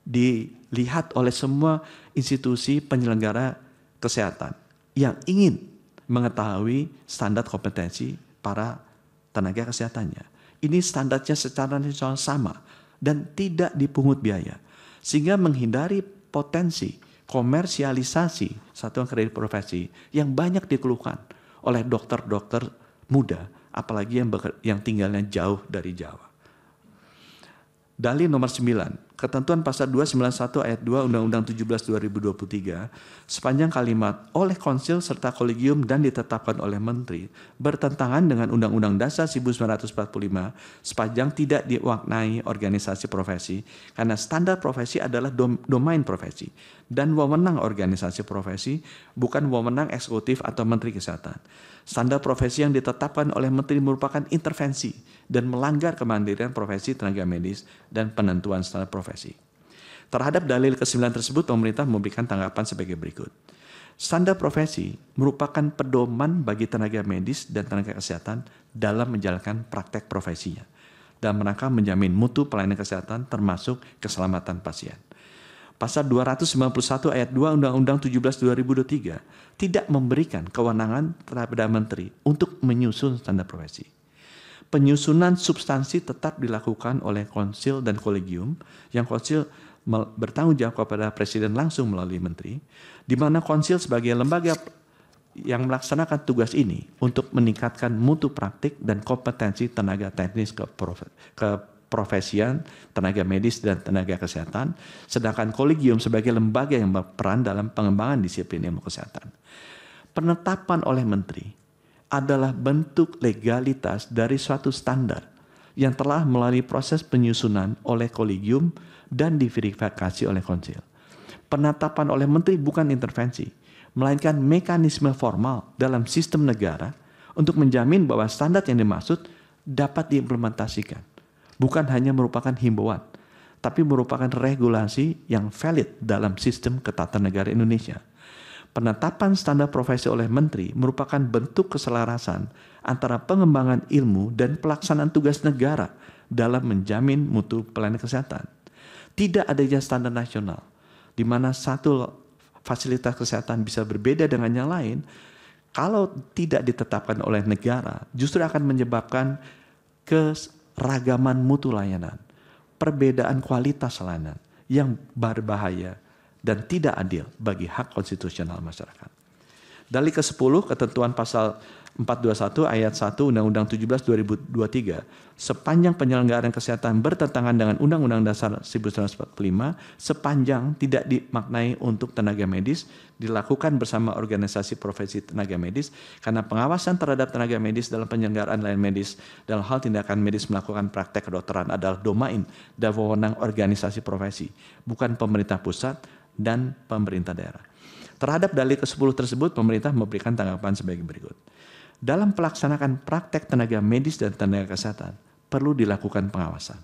dilihat oleh semua institusi penyelenggara kesehatan yang ingin mengetahui standar kompetensi para tenaga kesehatannya. Ini standarnya secara nasional sama dan tidak dipungut biaya, sehingga menghindari potensi komersialisasi satuan kredit profesi yang banyak dikeluhkan oleh dokter-dokter muda, apalagi yang tinggalnya jauh dari Jawa. Dalil nomor 9, ketentuan pasal 291 ayat 2 Undang-Undang 17 2023 sepanjang kalimat oleh konsil serta kolegium dan ditetapkan oleh menteri bertentangan dengan Undang-Undang Dasar 1945 sepanjang tidak dimaknai organisasi profesi karena standar profesi adalah domain profesi dan wewenang organisasi profesi bukan wewenang eksekutif atau menteri kesehatan. Standar profesi yang ditetapkan oleh menteri merupakan intervensi dan melanggar kemandirian profesi tenaga medis dan penentuan standar profesi. Terhadap dalil ke-9 tersebut, pemerintah memberikan tanggapan sebagai berikut. Standar profesi merupakan pedoman bagi tenaga medis dan tenaga kesehatan dalam menjalankan praktek profesinya, dalam rangka menjamin mutu pelayanan kesehatan termasuk keselamatan pasien. Pasal 291 ayat 2 Undang-Undang 17 2023 tidak memberikan kewenangan kepada menteri untuk menyusun standar profesi. Penyusunan substansi tetap dilakukan oleh konsil dan kolegium, yang konsil bertanggung jawab kepada presiden langsung melalui menteri, di mana konsil sebagai lembaga yang melaksanakan tugas ini untuk meningkatkan mutu praktik dan kompetensi tenaga teknis keprofesian, tenaga medis dan tenaga kesehatan, sedangkan kolegium sebagai lembaga yang berperan dalam pengembangan disiplin ilmu kesehatan. Penetapan oleh menteri adalah bentuk legalitas dari suatu standar yang telah melalui proses penyusunan oleh kolegium dan diverifikasi oleh konsil. Penetapan oleh menteri bukan intervensi, melainkan mekanisme formal dalam sistem negara untuk menjamin bahwa standar yang dimaksud dapat diimplementasikan. Bukan hanya merupakan himbauan, tapi merupakan regulasi yang valid dalam sistem ketatanegaraan Indonesia. Penetapan standar profesi oleh menteri merupakan bentuk keselarasan antara pengembangan ilmu dan pelaksanaan tugas negara dalam menjamin mutu pelayanan kesehatan. Tidak adanya standar nasional, di mana satu fasilitas kesehatan bisa berbeda dengan yang lain, kalau tidak ditetapkan oleh negara, justru akan menyebabkan keragaman mutu layanan, perbedaan kualitas layanan yang berbahaya dan tidak adil bagi hak konstitusional masyarakat. Dalil ke-10, ketentuan pasal 421 ayat 1 Undang-Undang 17 2023, sepanjang penyelenggaraan kesehatan bertentangan dengan Undang-Undang Dasar 1945, sepanjang tidak dimaknai untuk tenaga medis, dilakukan bersama organisasi profesi tenaga medis, karena pengawasan terhadap tenaga medis dalam penyelenggaraan layanan medis dalam hal tindakan medis melakukan praktek kedokteran adalah domain dan wewenang organisasi profesi, bukan pemerintah pusat dan pemerintah daerah. Terhadap dalil ke-10 tersebut, pemerintah memberikan tanggapan sebagai berikut. Dalam pelaksanaan praktek tenaga medis dan tenaga kesehatan, perlu dilakukan pengawasan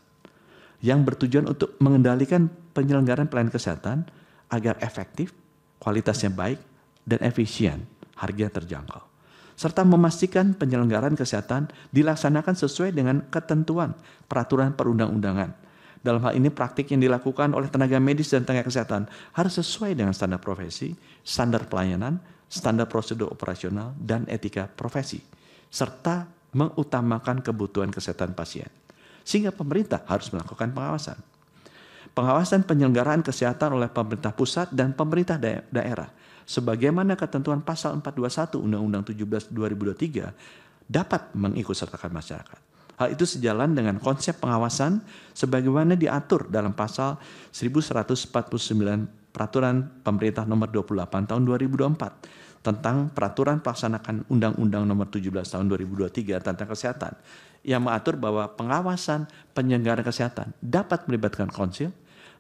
yang bertujuan untuk mengendalikan penyelenggaraan pelayanan kesehatan agar efektif, kualitasnya baik, dan efisien, harga terjangkau. Serta memastikan penyelenggaraan kesehatan dilaksanakan sesuai dengan ketentuan peraturan perundang-undangan. Dalam hal ini praktik yang dilakukan oleh tenaga medis dan tenaga kesehatan harus sesuai dengan standar profesi, standar pelayanan, standar prosedur operasional, dan etika profesi, serta mengutamakan kebutuhan kesehatan pasien. Sehingga pemerintah harus melakukan pengawasan. Pengawasan penyelenggaraan kesehatan oleh pemerintah pusat dan pemerintah daerah, sebagaimana ketentuan pasal 421 Undang-Undang 17 2023, dapat mengikutsertakan masyarakat. Hal itu sejalan dengan konsep pengawasan sebagaimana diatur dalam pasal 1149 Peraturan Pemerintah Nomor 28 Tahun 2024 tentang Peraturan Pelaksanaan Undang-Undang Nomor 17 Tahun 2023 tentang Kesehatan, yang mengatur bahwa pengawasan penyelenggaraan kesehatan dapat melibatkan konsil,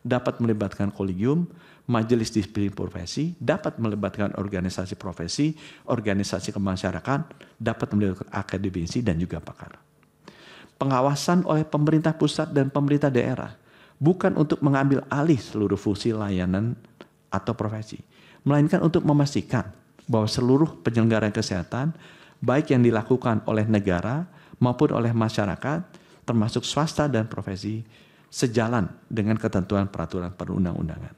dapat melibatkan kolegium, majelis disiplin profesi, dapat melibatkan organisasi profesi, organisasi kemasyarakatan, dapat melibatkan akademisi dan juga pakar. Pengawasan oleh pemerintah pusat dan pemerintah daerah bukan untuk mengambil alih seluruh fungsi layanan atau profesi, melainkan untuk memastikan bahwa seluruh penyelenggaraan kesehatan, baik yang dilakukan oleh negara maupun oleh masyarakat, termasuk swasta dan profesi, sejalan dengan ketentuan peraturan perundang-undangan.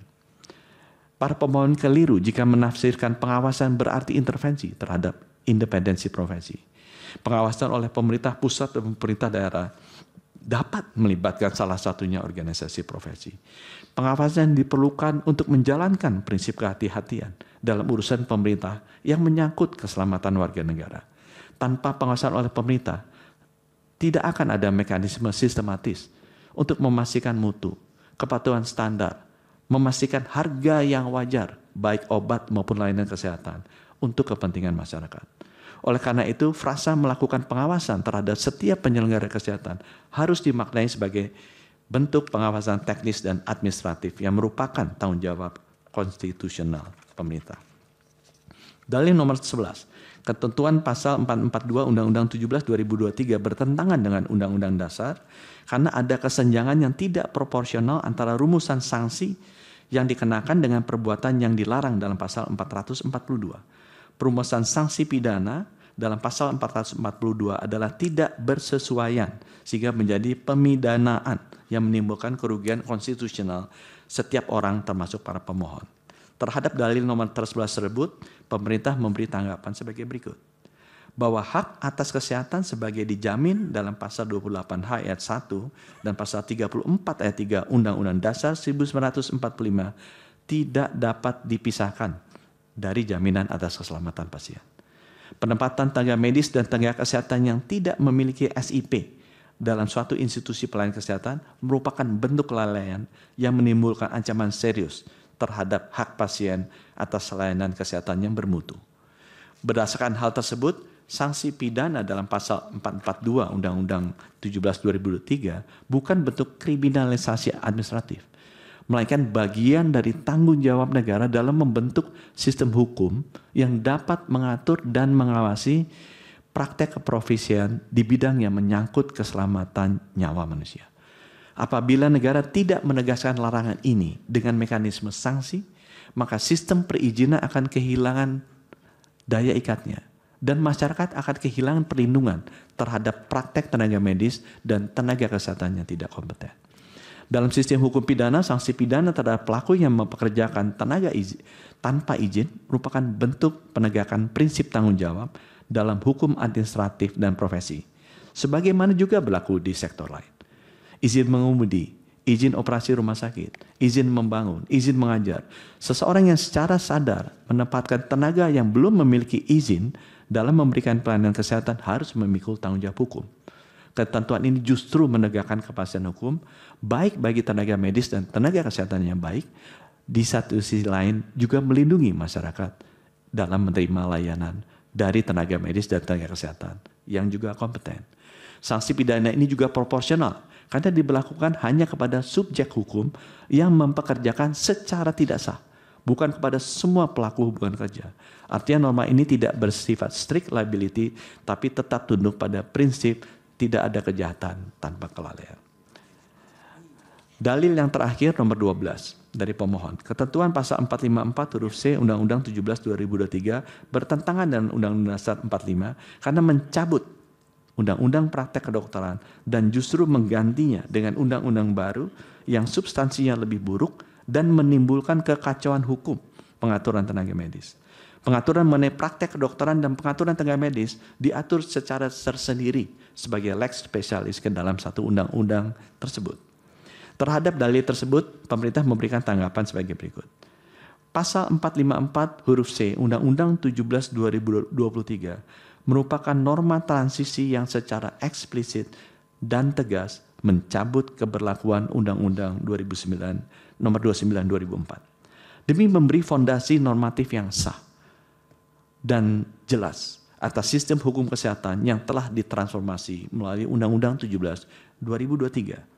Para pemohon keliru jika menafsirkan pengawasan berarti intervensi terhadap independensi profesi. Pengawasan oleh pemerintah pusat dan pemerintah daerah dapat melibatkan salah satunya organisasi profesi. Pengawasan diperlukan untuk menjalankan prinsip kehati-hatian dalam urusan pemerintah yang menyangkut keselamatan warga negara. Tanpa pengawasan oleh pemerintah, tidak akan ada mekanisme sistematis untuk memastikan mutu, kepatuhan standar, memastikan harga yang wajar, baik obat maupun layanan kesehatan, untuk kepentingan masyarakat. Oleh karena itu, frasa melakukan pengawasan terhadap setiap penyelenggara kesehatan harus dimaknai sebagai bentuk pengawasan teknis dan administratif yang merupakan tanggung jawab konstitusional pemerintah. Dalil nomor 11. Ketentuan pasal 442 Undang-Undang 17 2023 bertentangan dengan Undang-Undang Dasar karena ada kesenjangan yang tidak proporsional antara rumusan sanksi yang dikenakan dengan perbuatan yang dilarang dalam pasal 442. Perumusan sanksi pidana dalam pasal 442 adalah tidak bersesuaian sehingga menjadi pemidanaan yang menimbulkan kerugian konstitusional setiap orang termasuk para pemohon. Terhadap dalil nomor 11 tersebut, pemerintah memberi tanggapan sebagai berikut. Bahwa hak atas kesehatan sebagai dijamin dalam pasal 28H ayat 1 dan pasal 34 ayat 3 Undang-Undang Dasar 1945 tidak dapat dipisahkan dari jaminan atas keselamatan pasien. Penempatan tenaga medis dan tenaga kesehatan yang tidak memiliki SIP dalam suatu institusi pelayanan kesehatan merupakan bentuk kelalaian yang menimbulkan ancaman serius terhadap hak pasien atas layanan kesehatan yang bermutu. Berdasarkan hal tersebut, sanksi pidana dalam pasal 442 Undang-Undang 17 2023 bukan bentuk kriminalisasi administratif, melainkan bagian dari tanggung jawab negara dalam membentuk sistem hukum yang dapat mengatur dan mengawasi praktek keprofesian di bidang yang menyangkut keselamatan nyawa manusia. Apabila negara tidak menegaskan larangan ini dengan mekanisme sanksi, maka sistem perizinan akan kehilangan daya ikatnya dan masyarakat akan kehilangan perlindungan terhadap praktek tenaga medis dan tenaga kesehatan yang tidak kompeten. Dalam sistem hukum pidana, sanksi pidana terhadap pelaku yang mempekerjakan tenaga tanpa izin merupakan bentuk penegakan prinsip tanggung jawab dalam hukum administratif dan profesi, sebagaimana juga berlaku di sektor lain. Izin mengemudi, izin operasi rumah sakit, izin membangun, izin mengajar. Seseorang yang secara sadar menempatkan tenaga yang belum memiliki izin dalam memberikan pelayanan kesehatan harus memikul tanggung jawab hukum. Ketentuan ini justru menegakkan kepastian hukum baik bagi tenaga medis dan tenaga kesehatan yang baik, di satu sisi lain juga melindungi masyarakat dalam menerima layanan dari tenaga medis dan tenaga kesehatan yang juga kompeten. Sanksi pidana ini juga proporsional karena diberlakukan hanya kepada subjek hukum yang mempekerjakan secara tidak sah, bukan kepada semua pelaku hubungan kerja. Artinya norma ini tidak bersifat strict liability, tapi tetap tunduk pada prinsip tidak ada kejahatan tanpa kelalaian. Dalil yang terakhir nomor 12 dari pemohon. Ketentuan pasal 454 huruf C Undang-Undang 17 2023 bertentangan dengan Undang-Undang Dasar 45 karena mencabut Undang-Undang Praktek Kedokteran dan justru menggantinya dengan undang-undang baru yang substansinya lebih buruk dan menimbulkan kekacauan hukum pengaturan tenaga medis. Pengaturan mengenai praktek kedokteran dan pengaturan tenaga medis diatur secara tersendiri sebagai lex specialis ke dalam satu undang-undang tersebut. Terhadap dalil tersebut, pemerintah memberikan tanggapan sebagai berikut. Pasal 454 huruf C Undang-Undang 17 2023 merupakan norma transisi yang secara eksplisit dan tegas mencabut keberlakuan Undang-Undang 2009 nomor 29 2004 demi memberi fondasi normatif yang sah dan jelas atas sistem hukum kesehatan yang telah ditransformasi melalui Undang-Undang 17 2023.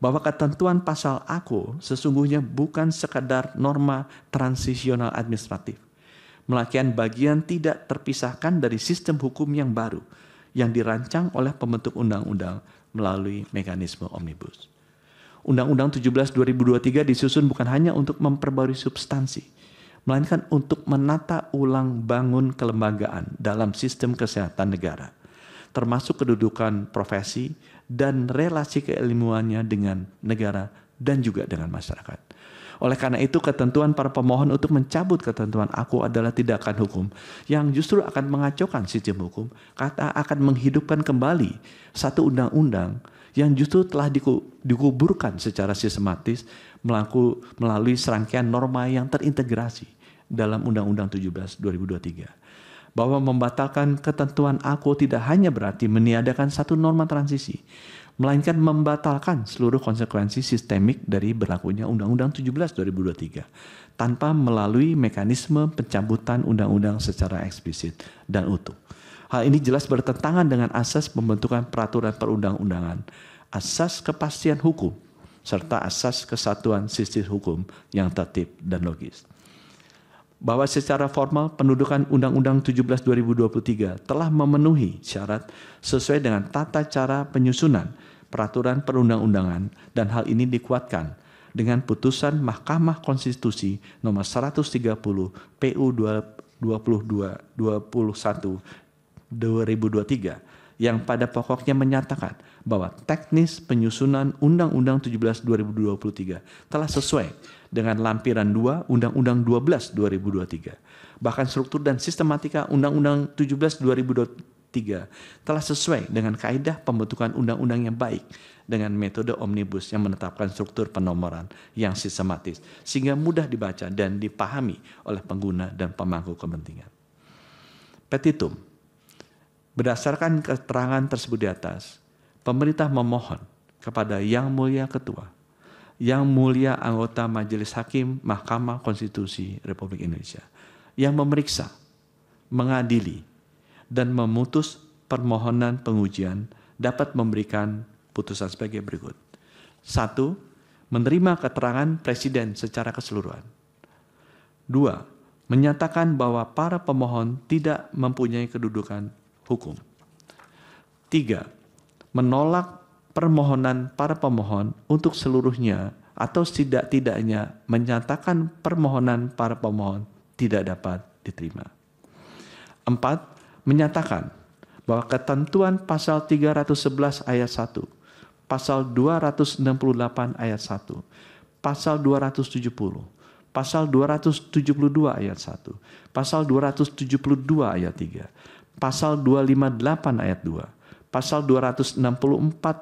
Bahwa ketentuan pasal AKO sesungguhnya bukan sekadar norma transisional administratif, melainkan bagian tidak terpisahkan dari sistem hukum yang baru yang dirancang oleh pembentuk undang-undang melalui mekanisme omnibus. Undang-Undang 17 2023 disusun bukan hanya untuk memperbarui substansi, melainkan untuk menata ulang bangun kelembagaan dalam sistem kesehatan negara, termasuk kedudukan profesi dan relasi keilmuannya dengan negara dan juga dengan masyarakat. Oleh karena itu, ketentuan para pemohon untuk mencabut ketentuan AKO adalah tindakan hukum yang justru akan mengacaukan sistem hukum, karena akan menghidupkan kembali satu undang-undang yang justru telah dikuburkan secara sistematis melalui serangkaian norma yang terintegrasi dalam Undang-Undang 17 2023. Bahwa membatalkan ketentuan AKO tidak hanya berarti meniadakan satu norma transisi, melainkan membatalkan seluruh konsekuensi sistemik dari berlakunya Undang-Undang 17 2023 tanpa melalui mekanisme pencabutan undang-undang secara eksplisit dan utuh. Hal ini jelas bertentangan dengan asas pembentukan peraturan perundang-undangan, asas kepastian hukum, serta asas kesatuan sistem hukum yang tertib dan logis. bahwa secara formal pendudukan Undang-Undang 17 2023 telah memenuhi syarat sesuai dengan tata cara penyusunan peraturan perundang-undangan dan hal ini dikuatkan dengan putusan Mahkamah Konstitusi nomor 130 PU 2023 yang pada pokoknya menyatakan bahwa teknis penyusunan Undang-Undang 17 2023 telah sesuai dengan lampiran 2 Undang-Undang 12 2023. Bahkan struktur dan sistematika Undang-Undang 17 2023 telah sesuai dengan kaidah pembentukan undang-undang yang baik dengan metode omnibus yang menetapkan struktur penomoran yang sistematis sehingga mudah dibaca dan dipahami oleh pengguna dan pemangku kepentingan. Petitum. Berdasarkan keterangan tersebut di atas, pemerintah memohon kepada Yang Mulia Ketua, Yang Mulia Anggota Majelis Hakim Mahkamah Konstitusi Republik Indonesia yang memeriksa, mengadili, dan memutus permohonan pengujian dapat memberikan putusan sebagai berikut. 1. Menerima keterangan Presiden secara keseluruhan. 2. Menyatakan bahwa para pemohon tidak mempunyai kedudukan hukum. 3. Menolak permohonan para pemohon untuk seluruhnya atau setidak-tidaknya menyatakan permohonan para pemohon tidak dapat diterima. 4. Menyatakan bahwa ketentuan pasal 311 ayat 1, pasal 268 ayat 1, pasal 270, pasal 272 ayat 1, pasal 272 ayat 3, pasal 258 ayat 2, pasal 264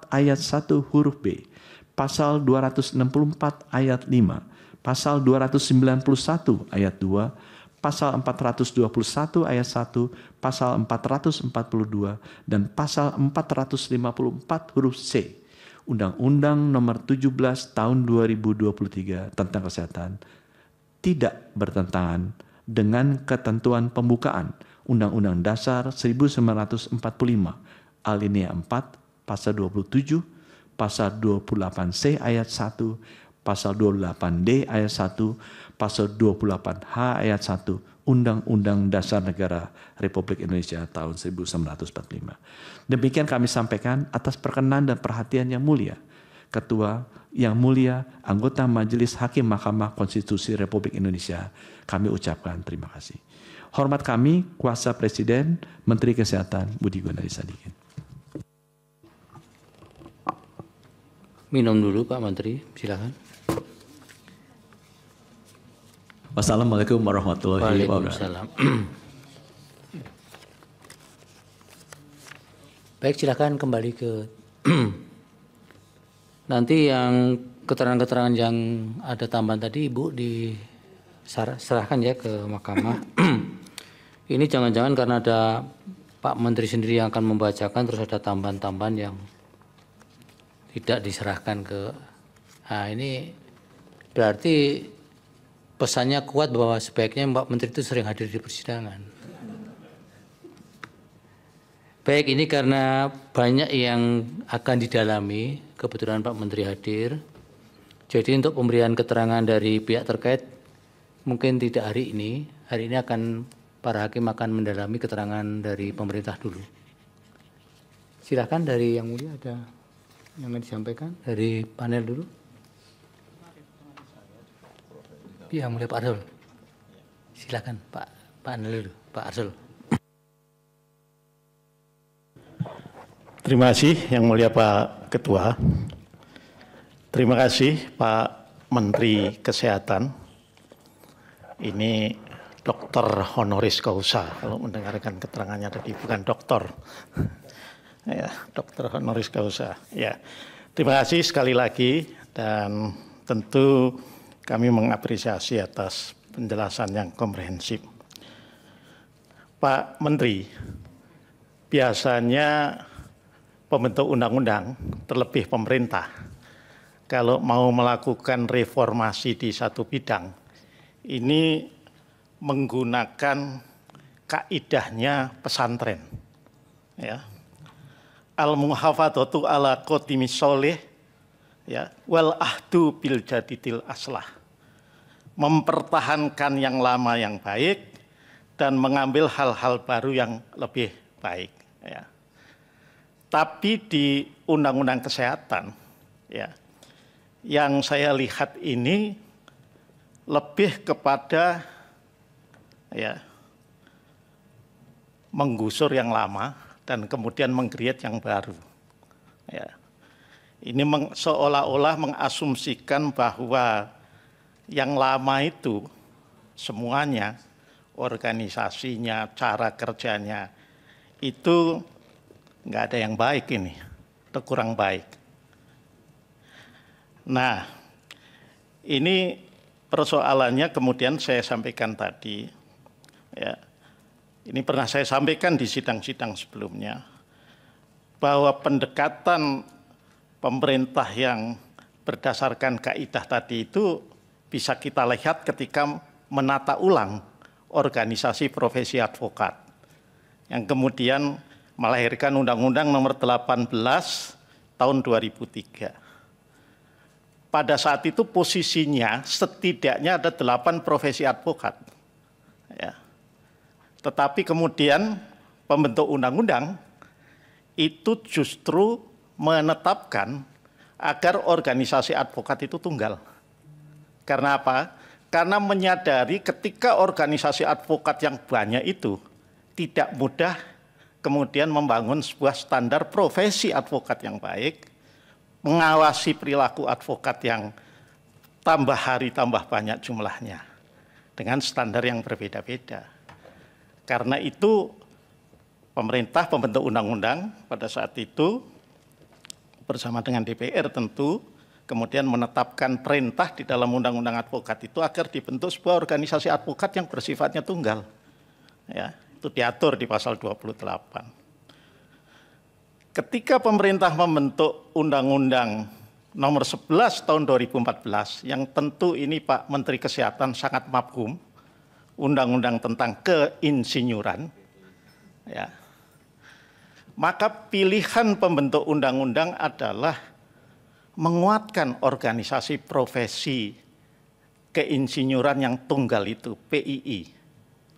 ayat 1 huruf B, pasal 264 ayat 5, pasal 291 ayat 2, pasal 421 ayat 1, pasal 442, dan pasal 454 huruf C Undang-Undang Nomor 17 Tahun 2023 tentang Kesehatan tidak bertentangan dengan ketentuan pembukaan Undang-Undang Dasar 1945 alinea 4 pasal 27, pasal 28C ayat 1, pasal 28D ayat 1, pasal 28H ayat 1 Undang-Undang Dasar Negara Republik Indonesia tahun 1945. Demikian kami sampaikan atas perkenan dan perhatian yang mulia Ketua, Yang Mulia Anggota Majelis Hakim Mahkamah Konstitusi Republik Indonesia, kami ucapkan terima kasih. Hormat kami, Kuasa Presiden, Menteri Kesehatan Budi Gunadi Sadikin. Minum dulu Pak Menteri, silakan. Wassalamualaikum warahmatullahi wabarakatuh. Waalaikumsalam. Baik, silakan kembali ke nanti yang keterangan-keterangan yang ada tambahan tadi Ibu diserahkan ya ke mahkamah. Ini jangan-jangan karena ada Pak Menteri sendiri yang akan membacakan terus ada tambahan-tambahan yang tidak diserahkan ke. Nah, ini berarti pesannya kuat bahwa sebaiknya Pak Menteri itu sering hadir di persidangan. Baik, ini karena banyak yang akan didalami, kebetulan Pak Menteri hadir. Jadi untuk pemberian keterangan dari pihak terkait mungkin tidak hari ini akan para hakim akan mendalami keterangan dari pemerintah dulu. Silakan dari Yang Mulia ada yang ingin disampaikan dari panel dulu. Yang Mulia Pak Arsul. Silakan Pak panel dulu, Pak Arsul. Terima kasih Yang Mulia Pak Ketua. Terima kasih Pak Menteri Kesehatan. Ini dokter honoris causa kalau mendengarkan keterangannya tadi, bukan dokter. Ya, dokter honoris causa. Ya. Terima kasih sekali lagi dan tentu kami mengapresiasi atas penjelasan yang komprehensif. Pak Menteri, biasanya pembentuk undang-undang, terlebih pemerintah, kalau mau melakukan reformasi di satu bidang, ini menggunakan kaidahnya pesantren. Ya. Al-muhafadzatu ala qotimi sholih, ya, wal ahdu bil jadidil aslah. mempertahankan yang lama yang baik, dan mengambil hal-hal baru yang lebih baik. Ya. Tapi di Undang-Undang Kesehatan, ya, yang saya lihat ini lebih kepada ya, menggusur yang lama dan kemudian meng-create yang baru. Ya. Ini seolah-olah mengasumsikan bahwa yang lama itu semuanya, organisasinya, cara kerjanya, itu nggak ada yang baik ini, atau kurang baik. Nah, ini persoalannya kemudian saya sampaikan tadi, ya, ini pernah saya sampaikan di sidang-sidang sebelumnya, bahwa pendekatan pemerintah yang berdasarkan kaidah tadi itu bisa kita lihat ketika menata ulang organisasi profesi advokat yang kemudian melahirkan Undang-Undang Nomor 18 tahun 2003. Pada saat itu posisinya setidaknya ada 8 profesi advokat. Ya. Tetapi kemudian pembentuk undang-undang itu justru menetapkan agar organisasi advokat itu tunggal. Karena apa? Karena menyadari ketika organisasi advokat yang banyak itu tidak mudah kemudian membangun sebuah standar profesi advokat yang baik, mengawasi perilaku advokat yang tambah hari tambah banyak jumlahnya dengan standar yang berbeda-beda. Karena itu pemerintah pembentuk undang-undang pada saat itu bersama dengan DPR tentu kemudian menetapkan perintah di dalam undang-undang advokat itu agar dibentuk sebuah organisasi advokat yang bersifatnya tunggal. Ya, itu diatur di pasal 28. Ketika pemerintah membentuk Undang-Undang Nomor 11 tahun 2014 yang tentu ini Pak Menteri Kesehatan sangat mafhum, Undang-Undang tentang keinsinyuran, ya, maka pilihan pembentuk undang-undang adalah menguatkan organisasi profesi keinsinyuran yang tunggal itu, PII,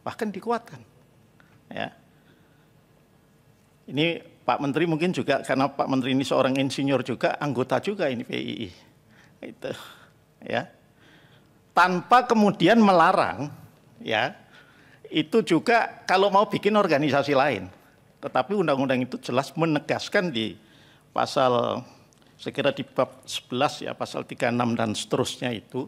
bahkan dikuatkan. Ya. Ini Pak Menteri mungkin juga karena Pak Menteri ini seorang insinyur juga, anggota juga ini PII, itu, ya. Tanpa kemudian melarang, ya, itu juga kalau mau bikin organisasi lain. Tetapi undang-undang itu jelas menegaskan di pasal saya kira di bab 11 ya, pasal 36 dan seterusnya itu,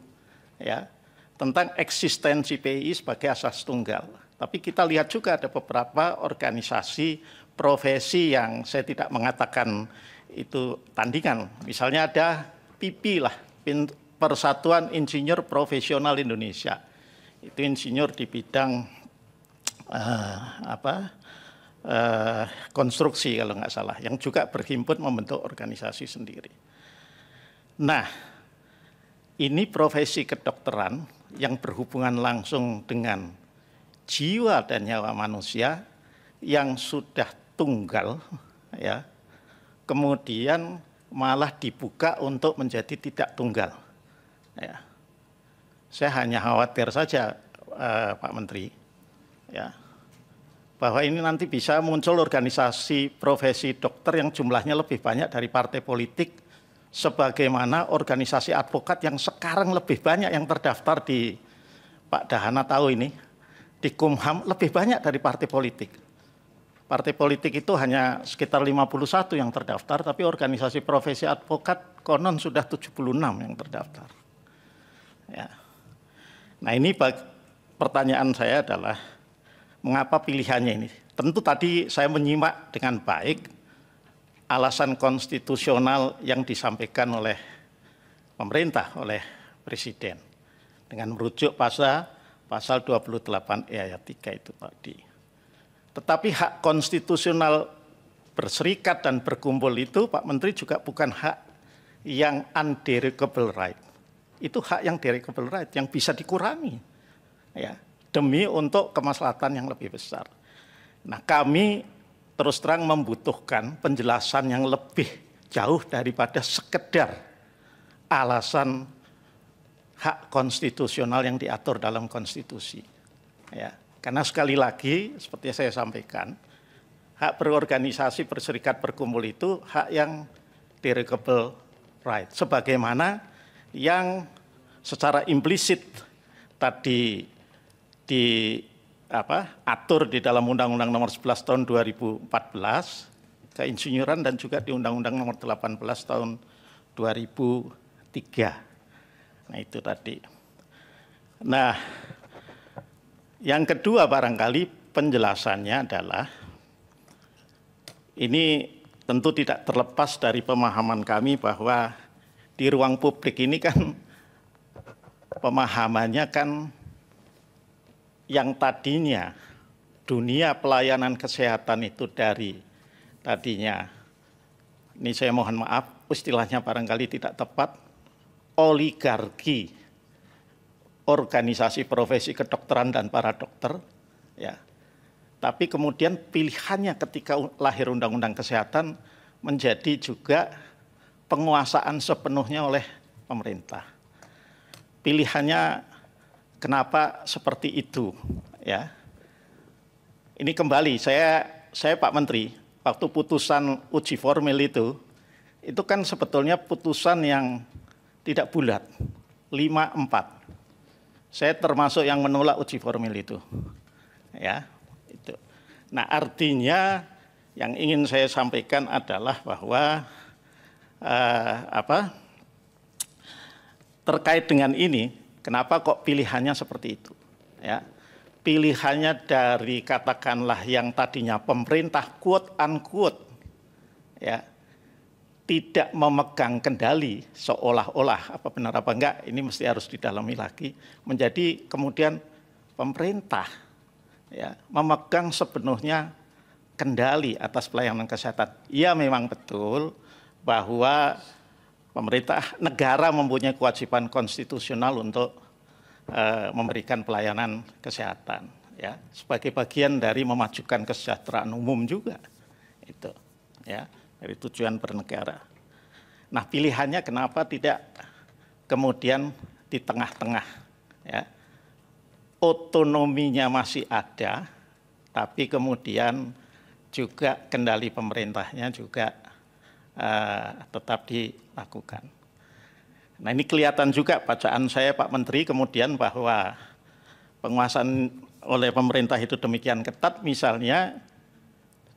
ya, tentang eksistensi PII sebagai asas tunggal. Tapi kita lihat juga ada beberapa organisasi profesi yang saya tidak mengatakan itu tandingan. Misalnya ada PIPI lah, Persatuan Insinyur Profesional Indonesia. Itu insinyur di bidang konstruksi kalau nggak salah, yang juga berhimpun membentuk organisasi sendiri. Nah, ini profesi kedokteran yang berhubungan langsung dengan jiwa dan nyawa manusia yang sudah tunggal, ya, kemudian malah dibuka untuk menjadi tidak tunggal. Ya. Saya hanya khawatir saja, Pak Menteri, ya, bahwa ini nanti bisa muncul organisasi profesi dokter yang jumlahnya lebih banyak dari partai politik, sebagaimana organisasi advokat yang sekarang lebih banyak yang terdaftar di, Pak Dahana tahu ini, di Kumham lebih banyak dari partai politik. Partai politik itu hanya sekitar 51 yang terdaftar, tapi organisasi profesi advokat konon sudah 76 yang terdaftar. Ya. Nah ini pertanyaan saya adalah, mengapa pilihannya ini? Tentu tadi saya menyimak dengan baik alasan konstitusional yang disampaikan oleh pemerintah, oleh Presiden. Dengan merujuk pasal 28E ayat 3 itu tadi. Tetapi hak konstitusional berserikat dan berkumpul itu, Pak Menteri, juga bukan hak yang underogable right. Itu hak yang derogable right, yang bisa dikurangi. Ya. Demi untuk kemaslahatan yang lebih besar. Nah, kami terus terang membutuhkan penjelasan yang lebih jauh daripada sekedar alasan hak konstitusional yang diatur dalam konstitusi. Ya, karena sekali lagi seperti yang saya sampaikan, hak berorganisasi, berserikat, berkumpul itu hak yang derogable right, sebagaimana yang secara implisit tadi diatur di dalam Undang-Undang Nomor 11 Tahun 2014 keinsinyuran dan juga di Undang-Undang Nomor 18 Tahun 2003. Nah itu tadi. Nah yang kedua barangkali penjelasannya adalah ini tentu tidak terlepas dari pemahaman kami bahwa di ruang publik ini kan pemahamannya kan yang tadinya dunia pelayanan kesehatan itu dari tadinya, ini saya mohon maaf istilahnya barangkali tidak tepat, oligarki organisasi profesi kedokteran dan para dokter, ya. Tapi kemudian pilihannya ketika lahir Undang-Undang Kesehatan menjadi juga penguasaan sepenuhnya oleh pemerintah. Pilihannya kenapa seperti itu, ya? Ini kembali saya Pak Menteri, waktu putusan uji formil itu kan sebetulnya putusan yang tidak bulat, 5-4. Saya termasuk yang menolak uji formil itu, ya. Itu. Nah artinya yang ingin saya sampaikan adalah bahwa terkait dengan ini. Kenapa kok pilihannya seperti itu? Ya, pilihannya dari katakanlah yang tadinya pemerintah quote unquote ya tidak memegang kendali seolah-olah apa benar apa enggak ini mesti harus didalami lagi menjadi kemudian pemerintah ya memegang sepenuhnya kendali atas pelayanan kesehatan. Iya memang betul bahwa pemerintah negara mempunyai kewajiban konstitusional untuk memberikan pelayanan kesehatan ya sebagai bagian dari memajukan kesejahteraan umum juga itu ya dari tujuan bernegara. Nah pilihannya kenapa tidak kemudian di tengah-tengah ya otonominya masih ada tapi kemudian juga kendali pemerintahnya juga tetap dilakukan. Nah ini kelihatan juga bacaan saya Pak Menteri kemudian bahwa penguasaan oleh pemerintah itu demikian ketat misalnya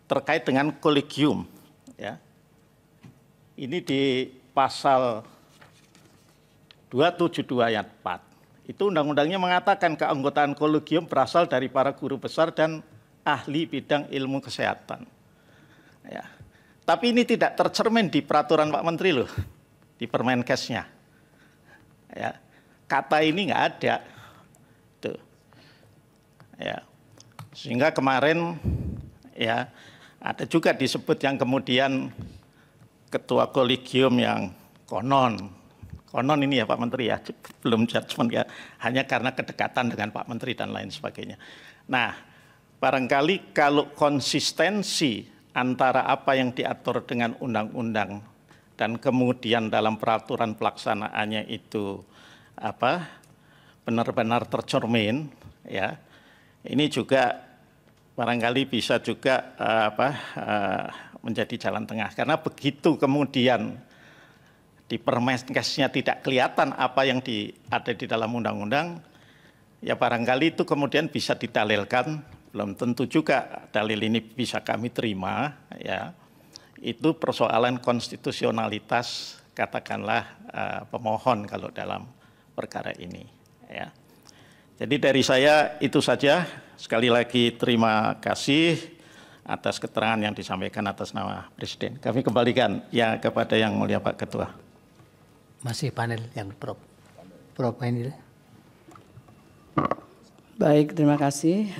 terkait dengan kolegium. Ya. Ini di pasal 272 ayat 4. Itu undang-undangnya mengatakan keanggotaan kolegium berasal dari para guru besar dan ahli bidang ilmu kesehatan. Ya. Tapi ini tidak tercermin di peraturan Pak Menteri loh, di Permenkesnya. Ya, kata ini nggak ada, tuh. Ya, sehingga kemarin ya ada juga disebut yang kemudian ketua kolegium yang konon ini ya Pak Menteri ya, belum judgement ya, hanya karena kedekatan dengan Pak Menteri dan lain sebagainya. Nah, barangkali kalau konsistensi antara apa yang diatur dengan undang-undang dan kemudian dalam peraturan pelaksanaannya itu benar-benar tercermin ya ini juga barangkali bisa juga menjadi jalan tengah karena begitu kemudian di Permenkesnya tidak kelihatan apa yang ada di dalam undang-undang ya barangkali itu kemudian bisa didalilkan belum tentu juga dalil ini bisa kami terima ya itu persoalan konstitusionalitas katakanlah pemohon kalau dalam perkara ini ya. Jadi dari saya itu saja. Sekali lagi terima kasih atas keterangan yang disampaikan atas nama Presiden. Kami kembalikan ya kepada Yang Mulia Pak Ketua. Masih panel yang Prof ini. Baik, terima kasih.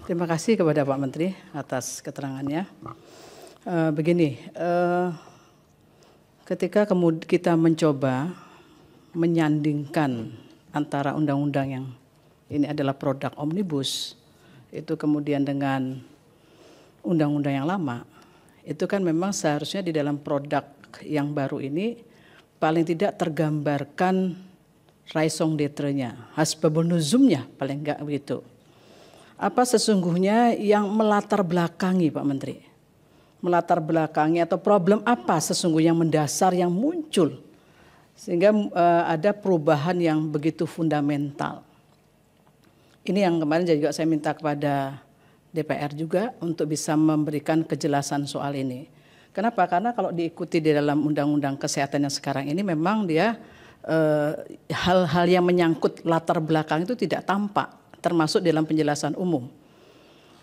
Terima kasih kepada Pak Menteri atas keterangannya. Begini, ketika kemudian kita mencoba menyandingkan antara undang-undang yang ini adalah produk omnibus, itu kemudian dengan undang-undang yang lama, itu kan memang seharusnya di dalam produk yang baru ini paling tidak tergambarkan raison d'être-nya, asbabun nuzumnya paling enggak begitu. Apa sesungguhnya yang melatar belakangi Pak Menteri? Melatar belakangi atau problem apa sesungguhnya yang mendasar yang muncul sehingga ada perubahan yang begitu fundamental. Ini yang kemarin juga saya minta kepada DPR juga untuk bisa memberikan kejelasan soal ini. Kenapa? Karena kalau diikuti di dalam Undang-Undang Kesehatan yang sekarang ini memang dia hal-hal yang menyangkut latar belakang itu tidak tampak, termasuk dalam penjelasan umum.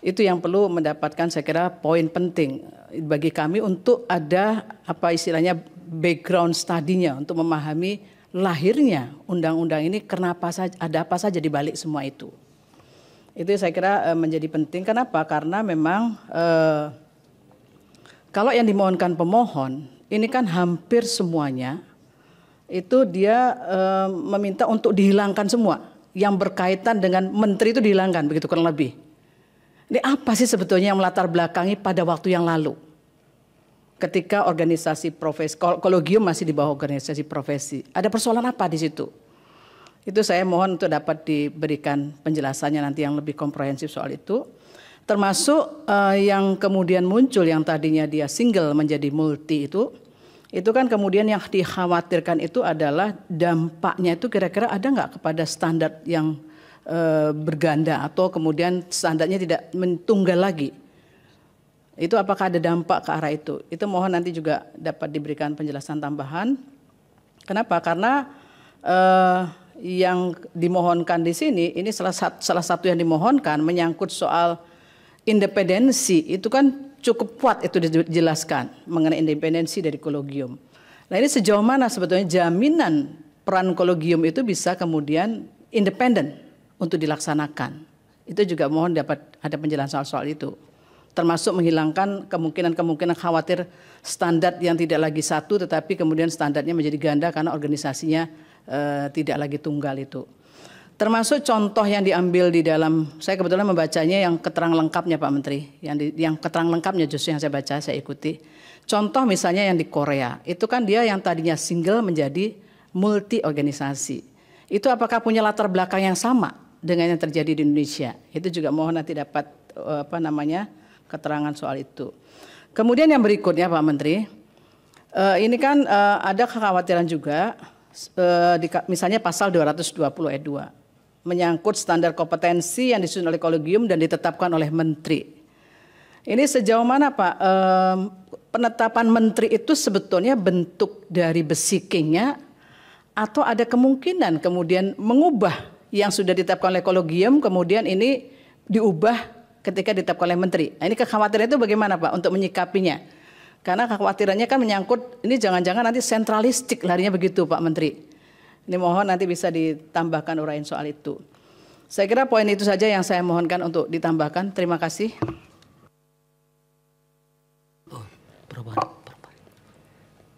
Itu yang perlu mendapatkan saya kira poin penting bagi kami untuk ada apa istilahnya background study-nya untuk memahami lahirnya undang-undang ini, kenapa saja, ada apa saja di balik semua itu. Itu saya kira menjadi penting. Kenapa? Karena memang kalau yang dimohonkan pemohon ini kan hampir semuanya itu dia meminta untuk dihilangkan semua yang berkaitan dengan menteri itu dihilangkan, begitu kurang lebih. Ini apa sih sebetulnya yang melatar belakangi pada waktu yang lalu? Ketika organisasi profesi, kolegium masih di bawah organisasi profesi, ada persoalan apa di situ? Itu saya mohon untuk dapat diberikan penjelasannya nanti yang lebih komprehensif soal itu. Termasuk yang kemudian muncul yang tadinya dia single menjadi multi itu kan kemudian yang dikhawatirkan itu adalah dampaknya itu kira-kira ada nggak kepada standar yang berganda atau kemudian standarnya tidak tunggal lagi. Itu apakah ada dampak ke arah itu? Itu mohon nanti juga dapat diberikan penjelasan tambahan. Kenapa? Karena yang dimohonkan di sini ini salah satu yang dimohonkan menyangkut soal independensi, itu kan cukup kuat itu dijelaskan mengenai independensi dari kolegium. Nah ini sejauh mana sebetulnya jaminan peran kolegium itu bisa kemudian independen untuk dilaksanakan. Itu juga mohon dapat ada penjelasan soal itu. Termasuk menghilangkan kemungkinan khawatir standar yang tidak lagi satu tetapi kemudian standarnya menjadi ganda karena organisasinya tidak lagi tunggal itu. Termasuk contoh yang diambil di dalam, saya kebetulan membacanya yang keterangan lengkapnya Pak Menteri, yang keterangan lengkapnya justru yang saya baca, saya ikuti. Contoh misalnya yang di Korea, itu kan dia yang tadinya single menjadi multi organisasi. Itu apakah punya latar belakang yang sama dengan yang terjadi di Indonesia? Itu juga mohon nanti dapat keterangan soal itu. Kemudian yang berikutnya Pak Menteri, ini kan ada kekhawatiran juga, misalnya pasal 220 ayat 2. Menyangkut standar kompetensi yang disusun oleh kolegium dan ditetapkan oleh menteri. Ini sejauh mana Pak penetapan menteri itu sebetulnya bentuk dari besikingnya atau ada kemungkinan kemudian mengubah yang sudah ditetapkan oleh kolegium kemudian ini diubah ketika ditetapkan oleh menteri. Nah, ini kekhawatiran itu bagaimana Pak untuk menyikapinya? Karena kekhawatirannya kan menyangkut ini jangan-jangan nanti sentralistik larinya begitu Pak Menteri. Ini mohon nanti bisa ditambahkan uraian soal itu. Saya kira poin itu saja yang saya mohonkan untuk ditambahkan. Terima kasih.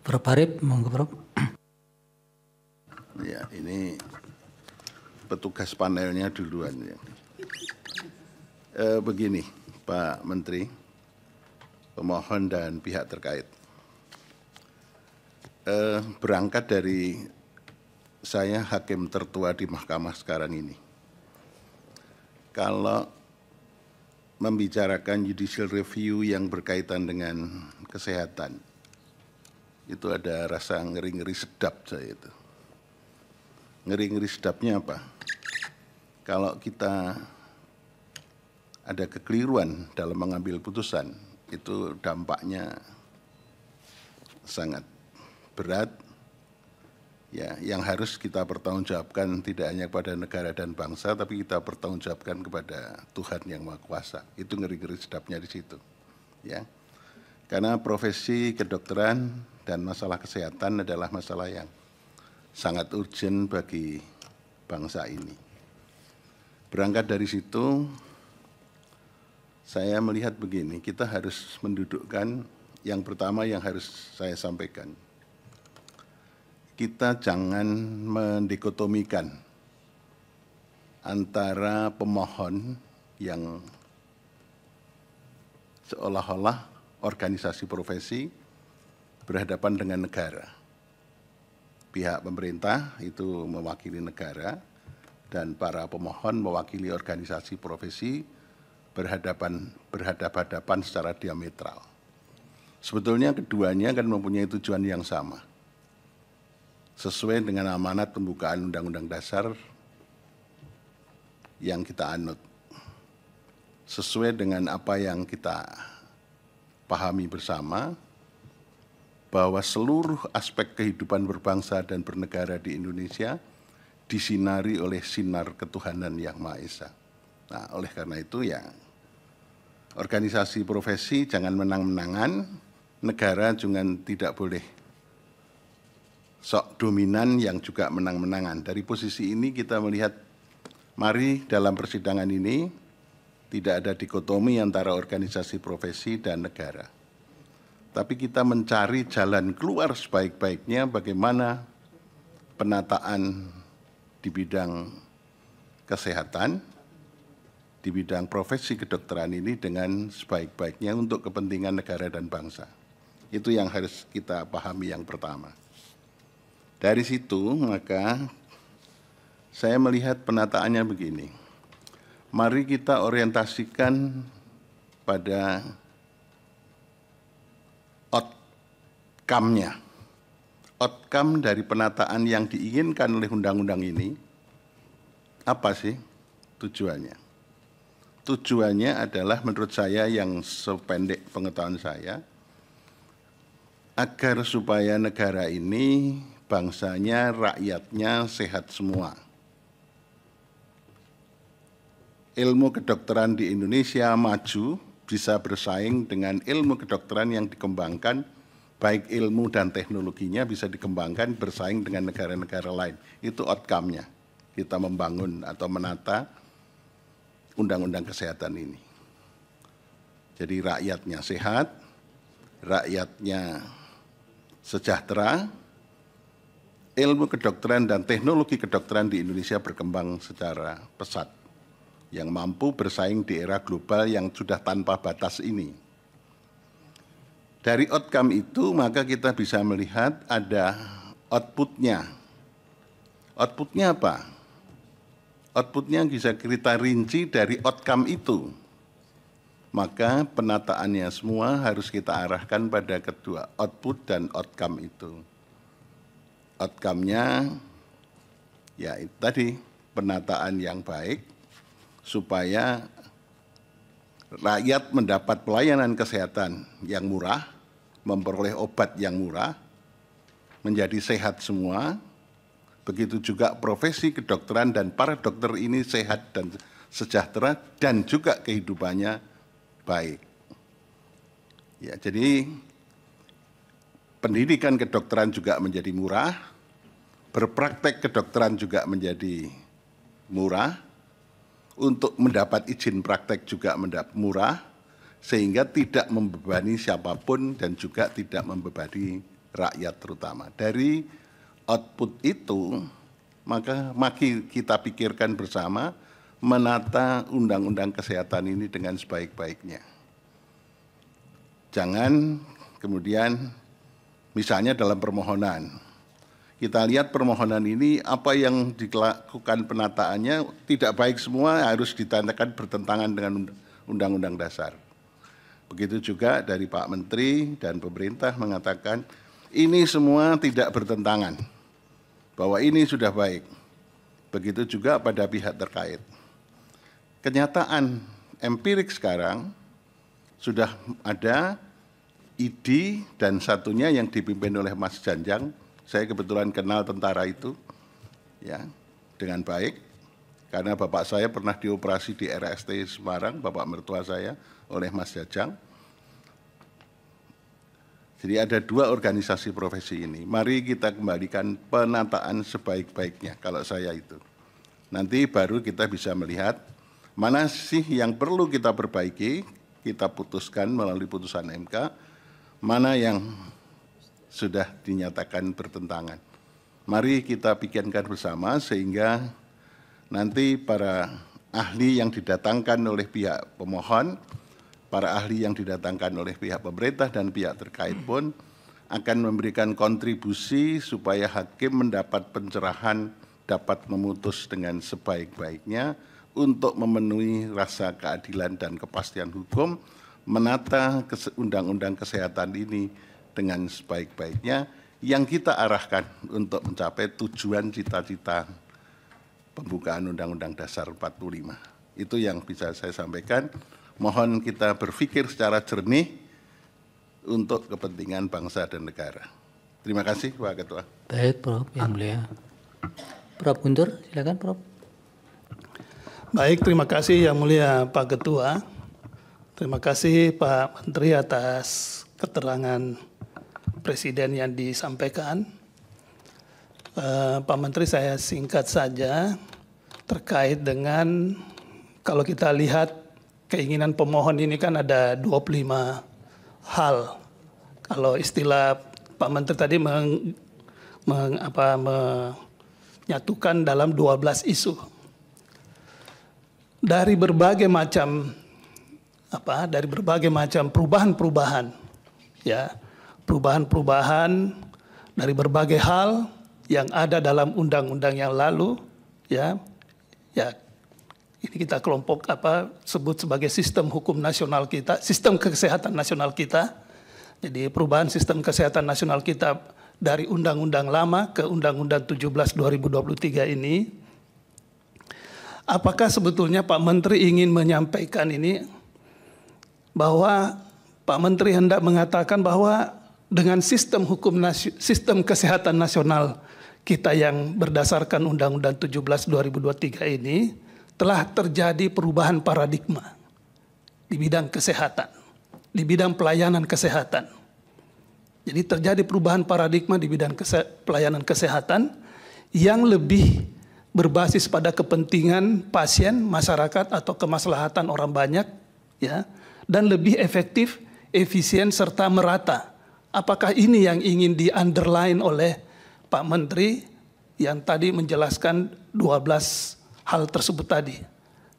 Prof. Arif, monggo Prof. Ya, ini petugas panelnya duluan ya. Begini, Pak Menteri, pemohon dan pihak terkait. Berangkat dari saya hakim tertua di mahkamah sekarang ini. Kalau membicarakan judicial review yang berkaitan dengan kesehatan, itu ada rasa ngeri-ngeri sedap saya itu. Ngeri-ngeri sedapnya apa? Kalau kita ada kekeliruan dalam mengambil putusan, itu dampaknya sangat berat. Ya, yang harus kita pertanggungjawabkan tidak hanya kepada negara dan bangsa, tapi kita pertanggungjawabkan kepada Tuhan yang Maha Kuasa. Itu ngeri-ngeri sedapnya di situ. Ya, karena profesi kedokteran dan masalah kesehatan adalah masalah yang sangat urgent bagi bangsa ini. Berangkat dari situ, saya melihat begini, kita harus mendudukkan yang pertama yang harus saya sampaikan. Kita jangan mendikotomikan antara pemohon yang seolah-olah organisasi profesi berhadapan dengan negara. pihak pemerintah itu mewakili negara dan para pemohon mewakili organisasi profesi berhadapan secara diametral. Sebetulnya keduanya kan mempunyai tujuan yang sama. Sesuai dengan amanat pembukaan Undang-Undang Dasar yang kita anut. Sesuai dengan apa yang kita pahami bersama, bahwa seluruh aspek kehidupan berbangsa dan bernegara di Indonesia disinari oleh sinar ketuhanan yang Maha Esa. Nah, oleh karena itu ya, organisasi profesi jangan menang-menangan, negara juga tidak boleh sok dominan yang juga menang-menangan. Dari posisi ini kita melihat, mari dalam persidangan ini tidak ada dikotomi antara organisasi profesi dan negara. Tapi kita mencari jalan keluar sebaik-baiknya bagaimana penataan di bidang kesehatan, di bidang profesi kedokteran ini dengan sebaik-baiknya untuk kepentingan negara dan bangsa. Itu yang harus kita pahami yang pertama. Dari situ maka saya melihat penataannya begini. Mari kita orientasikan pada outcome-nya. Outcome dari penataan yang diinginkan oleh undang-undang ini, apa sih tujuannya? Tujuannya adalah menurut saya yang sependek pengetahuan saya, agar supaya negara ini, bangsanya, rakyatnya sehat semua. Ilmu kedokteran di Indonesia maju, bisa bersaing dengan ilmu kedokteran yang dikembangkan, baik ilmu dan teknologinya bisa dikembangkan bersaing dengan negara-negara lain. Itu outcome-nya. Kita membangun atau menata undang-undang kesehatan ini. Jadi rakyatnya sehat, rakyatnya sejahtera, ilmu kedokteran dan teknologi kedokteran di Indonesia berkembang secara pesat, yang mampu bersaing di era global yang sudah tanpa batas ini. Dari outcome itu maka kita bisa melihat ada output-nya. Output-nya apa? Output-nya bisa kita rinci dari outcome itu. Maka penataannya semua harus kita arahkan pada kedua, output dan outcome itu. Outcome-nya ya itu tadi, penataan yang baik, supaya rakyat mendapat pelayanan kesehatan yang murah, memperoleh obat yang murah, menjadi sehat semua. Begitu juga profesi kedokteran dan para dokter ini sehat dan sejahtera dan juga kehidupannya baik. Ya, jadi pendidikan kedokteran juga menjadi murah, berpraktek kedokteran juga menjadi murah, untuk mendapat izin praktek juga murah, sehingga tidak membebani siapapun dan juga tidak membebani rakyat terutama. Dari output itu, maka mari kita pikirkan bersama menata undang-undang kesehatan ini dengan sebaik-baiknya. Jangan kemudian misalnya dalam permohonan, kita lihat permohonan ini apa yang dilakukan penataannya tidak baik semua, harus ditandakan bertentangan dengan Undang-Undang Dasar. Begitu juga dari Pak Menteri dan pemerintah mengatakan ini semua tidak bertentangan, bahwa ini sudah baik. Begitu juga pada pihak terkait. Kenyataan empirik sekarang sudah ada ID dan satunya yang dipimpin oleh Mas Janjang. Saya kebetulan kenal tentara itu ya dengan baik, karena bapak saya pernah dioperasi di RST Semarang, bapak mertua saya, oleh Mas Jajang. Jadi ada dua organisasi profesi ini. Mari kita kembalikan penataan sebaik-baiknya kalau saya itu. Nanti baru kita bisa melihat mana sih yang perlu kita perbaiki, kita putuskan melalui putusan MK, mana yang sudah dinyatakan bertentangan. Mari kita pikirkan bersama sehingga nanti para ahli yang didatangkan oleh pihak pemohon, para ahli yang didatangkan oleh pihak pemerintah dan pihak terkait pun akan memberikan kontribusi supaya hakim mendapat pencerahan, dapat memutus dengan sebaik-baiknya untuk memenuhi rasa keadilan dan kepastian hukum, menata undang-undang kesehatan ini dengan sebaik-baiknya yang kita arahkan untuk mencapai tujuan cita-cita pembukaan Undang-Undang Dasar 45. Itu yang bisa saya sampaikan. Mohon kita berpikir secara jernih untuk kepentingan bangsa dan negara. Terima kasih Pak Ketua. Baik, Prof. Yang mulia. Prof. Guntur, silakan Prof. Baik, terima kasih Yang Mulia Pak Ketua. Terima kasih Pak Menteri atas keterangan Presiden yang disampaikan. Pak Menteri, saya singkat saja terkait dengan kalau kita lihat keinginan pemohon ini kan ada 25 hal. Kalau istilah Pak Menteri tadi menyatukan dalam 12 isu. Dari berbagai macam perubahan-perubahan, ya, perubahan-perubahan dari berbagai hal yang ada dalam undang-undang yang lalu, ya, ini kita kelompok sebut sebagai sistem hukum nasional kita, sistem kesehatan nasional kita. Jadi perubahan sistem kesehatan nasional kita dari undang-undang lama ke Undang-Undang 17 2023 ini. Apakah sebetulnya Pak Menteri ingin menyampaikan ini bahwa Pak Menteri hendak mengatakan bahwa dengan sistem sistem kesehatan nasional kita yang berdasarkan Undang-Undang 17 2023 ini telah terjadi perubahan paradigma di bidang kesehatan, di bidang pelayanan kesehatan. Jadi terjadi perubahan paradigma di bidang pelayanan kesehatan yang lebih berbasis pada kepentingan pasien, masyarakat atau kemaslahatan orang banyak, ya, dan lebih efektif, efisien serta merata. Apakah ini yang ingin di-underline oleh Pak Menteri yang tadi menjelaskan 12 hal tersebut tadi?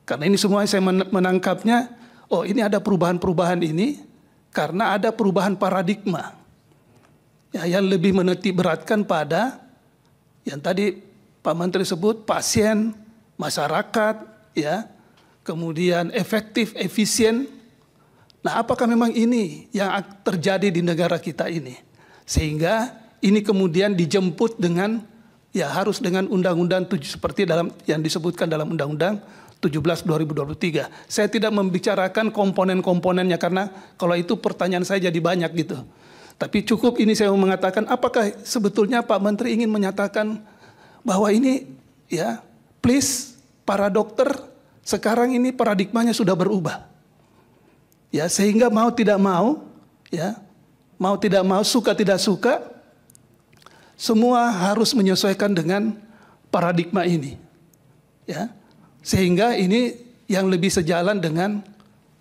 Karena ini semua saya menangkapnya, oh ini ada perubahan-perubahan ini karena ada perubahan paradigma, ya, yang lebih menitik beratkan pada yang tadi Pak Menteri sebut pasien, masyarakat, ya, kemudian efektif, efisien. Nah, apakah memang ini yang terjadi di negara kita ini? Sehingga ini kemudian dijemput dengan, ya harus dengan Undang-Undang 7 seperti dalam yang disebutkan dalam Undang-Undang 17 2023. Saya tidak membicarakan komponen-komponennya karena kalau itu pertanyaan saya jadi banyak gitu. Tapi cukup ini saya mau mengatakan apakah sebetulnya Pak Menteri ingin menyatakan bahwa ini, ya, please para dokter sekarang ini paradigmanya sudah berubah, ya, sehingga mau tidak mau, ya, mau tidak mau, suka tidak suka, semua harus menyesuaikan dengan paradigma ini, ya, sehingga ini yang lebih sejalan dengan,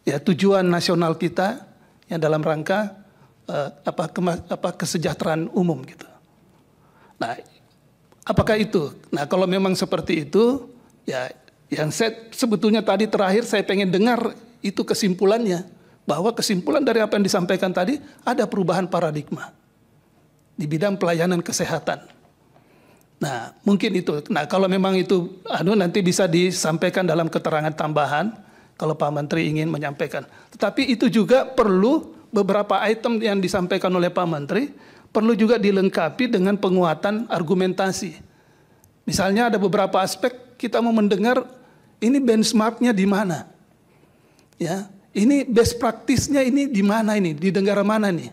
ya, tujuan nasional kita yang dalam rangka kesejahteraan umum gitu. Nah, apakah itu? Nah, kalau memang seperti itu, ya, yang saya sebetulnya tadi terakhir saya pengen dengar itu kesimpulannya, bahwa kesimpulan dari apa yang disampaikan tadi ada perubahan paradigma di bidang pelayanan kesehatan. Nah, mungkin itu. Nah, kalau memang itu nanti bisa disampaikan dalam keterangan tambahan kalau Pak Menteri ingin menyampaikan. Tetapi itu juga perlu beberapa item yang disampaikan oleh Pak Menteri perlu juga dilengkapi dengan penguatan argumentasi. Misalnya ada beberapa aspek kita mau mendengar ini benchmarknya di mana, ya, ini best practice-nya ini di mana ini, di negara mana nih?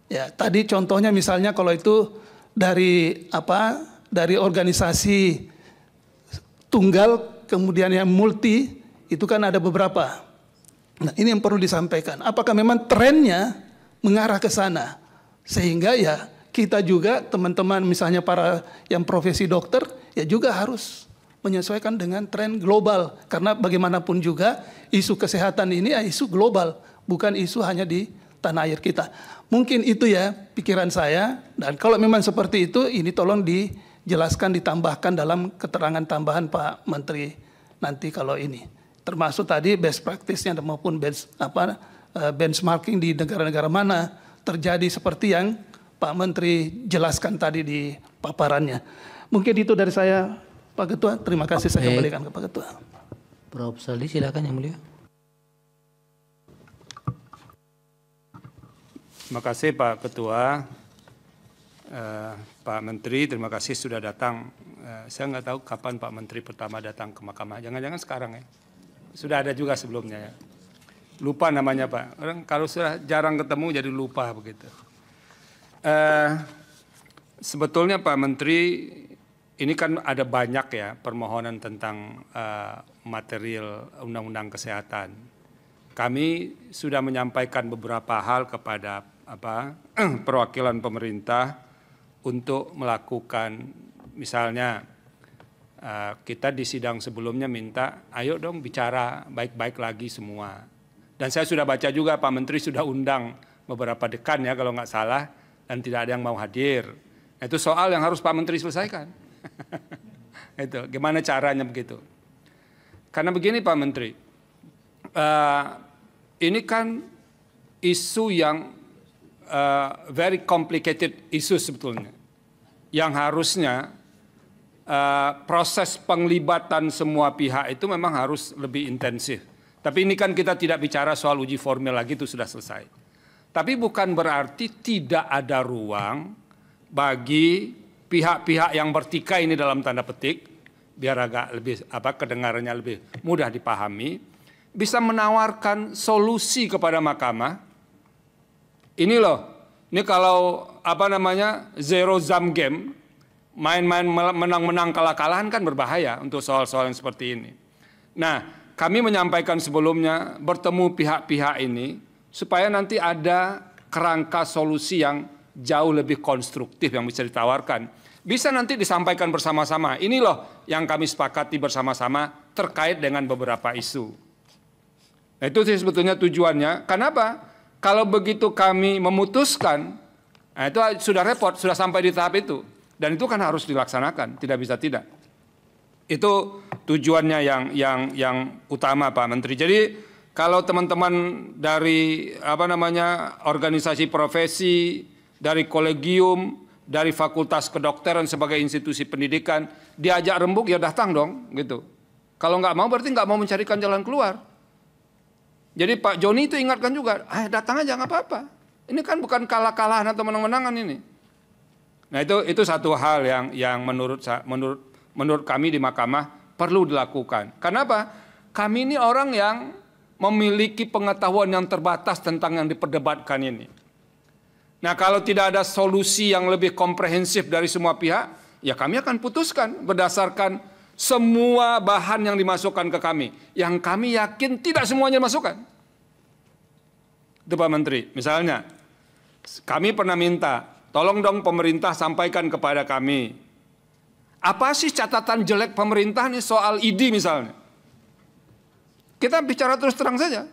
Ya, tadi contohnya misalnya kalau itu dari organisasi tunggal kemudian yang multi itu kan ada beberapa. Nah, ini yang perlu disampaikan. Apakah memang trennya mengarah ke sana? Sehingga ya kita juga teman-teman misalnya para yang profesi dokter ya juga harus menyesuaikan dengan tren global. Karena bagaimanapun juga isu kesehatan ini ya isu global. Bukan isu hanya di tanah air kita. Mungkin itu ya pikiran saya. Dan kalau memang seperti itu ini tolong dijelaskan, ditambahkan dalam keterangan tambahan Pak Menteri nanti kalau ini. Termasuk tadi best practice-nya maupun benchmarking di negara-negara mana terjadi seperti yang Pak Menteri jelaskan tadi di paparannya. Mungkin itu dari saya, Pak Ketua. Terima kasih, saya kembalikan ke Pak Ketua. Prof. Saldi, silakan Yang Mulia. Terima kasih Pak Ketua. Pak Menteri, terima kasih sudah datang. Saya nggak tahu kapan Pak Menteri pertama datang ke Mahkamah. Jangan-jangan sekarang ya. Sudah ada juga sebelumnya ya. Lupa namanya Pak. Orang kalau sudah jarang ketemu jadi lupa begitu. Sebetulnya Pak Menteri, ini kan ada banyak ya permohonan tentang material Undang-Undang Kesehatan. Kami sudah menyampaikan beberapa hal kepada perwakilan pemerintah untuk melakukan, misalnya kita di sidang sebelumnya minta, ayo dong bicara baik-baik lagi semua. Dan saya sudah baca juga Pak Menteri sudah undang beberapa dekan ya kalau nggak salah, dan tidak ada yang mau hadir. Itu soal yang harus Pak Menteri selesaikan. Itu gimana caranya begitu. Karena begini Pak Menteri, ini kan isu yang very complicated isu sebetulnya. Yang harusnya proses penglibatan semua pihak itu memang harus lebih intensif. Tapi ini kan kita tidak bicara soal uji formil lagi, itu sudah selesai. Tapi bukan berarti tidak ada ruang bagi pihak-pihak yang bertikai ini dalam tanda petik, biar agak lebih kedengarannya lebih mudah dipahami, bisa menawarkan solusi kepada mahkamah. Ini loh, ini kalau zero sum game, main-main menang-menang kalah-kalahan kan berbahaya untuk soal-soal yang seperti ini. Nah, kami menyampaikan sebelumnya bertemu pihak-pihak ini supaya nanti ada kerangka solusi yang jauh lebih konstruktif yang bisa ditawarkan. Bisa nanti disampaikan bersama-sama. Ini loh yang kami sepakati bersama-sama terkait dengan beberapa isu. Nah, itu sih sebetulnya tujuannya. Kenapa? Kalau begitu kami memutuskan, nah itu sudah repot, sudah sampai di tahap itu. Dan itu kan harus dilaksanakan, tidak bisa tidak. Itu tujuannya yang utama Pak Menteri. Jadi kalau teman-teman dari organisasi profesi, dari kolegium, dari fakultas kedokteran sebagai institusi pendidikan diajak rembuk ya datang dong gitu. Kalau nggak mau berarti nggak mau mencarikan jalan keluar. Jadi Pak Joni itu ingatkan juga, datang aja nggak apa-apa. Ini kan bukan kalah-kalahan atau menang-menangan ini. Nah itu satu hal yang menurut kami di mahkamah perlu dilakukan. Kenapa? Kami ini orang yang memiliki pengetahuan yang terbatas tentang yang diperdebatkan ini. Nah kalau tidak ada solusi yang lebih komprehensif dari semua pihak, ya kami akan putuskan berdasarkan semua bahan yang dimasukkan ke kami. Yang kami yakin tidak semuanya dimasukkan. Itu Pak Menteri. Misalnya, kami pernah minta, tolong dong pemerintah sampaikan kepada kami. Apa sih catatan jelek pemerintah nih soal ID misalnya? Kita bicara terus terang saja.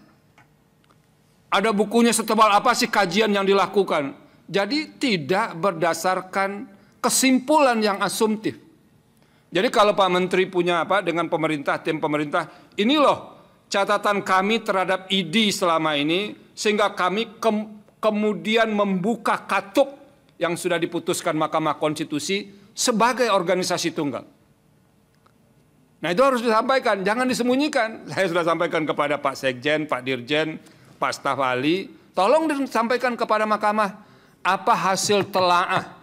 Ada bukunya setebal apa sih kajian yang dilakukan. Jadi tidak berdasarkan kesimpulan yang asumtif. Jadi kalau Pak Menteri punya dengan pemerintah, tim pemerintah, ini loh catatan kami terhadap ID selama ini, sehingga kami kemudian membuka katup yang sudah diputuskan Mahkamah Konstitusi sebagai organisasi tunggal. Nah itu harus disampaikan, jangan disembunyikan. Saya sudah sampaikan kepada Pak Sekjen, Pak Dirjen, Pak Staf Ahli, tolong disampaikan kepada Mahkamah apa hasil telaah.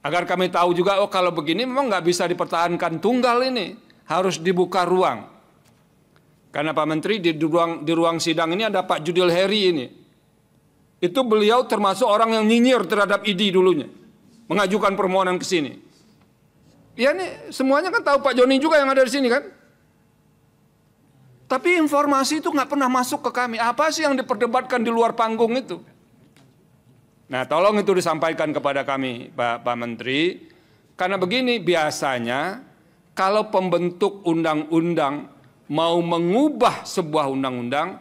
Agar kami tahu juga, oh kalau begini memang nggak bisa dipertahankan tunggal ini, harus dibuka ruang. Karena Pak Menteri di ruang sidang ini ada Pak Judil Heri ini. Itu beliau termasuk orang yang nyinyir terhadap ID dulunya, mengajukan permohonan ke sini. Ya nih semuanya kan tahu, Pak Joni juga yang ada di sini kan. Tapi informasi itu nggak pernah masuk ke kami. Apa sih yang diperdebatkan di luar panggung itu? Nah tolong itu disampaikan kepada kami Pak Menteri. Karena begini biasanya kalau pembentuk undang-undang mau mengubah sebuah undang-undang,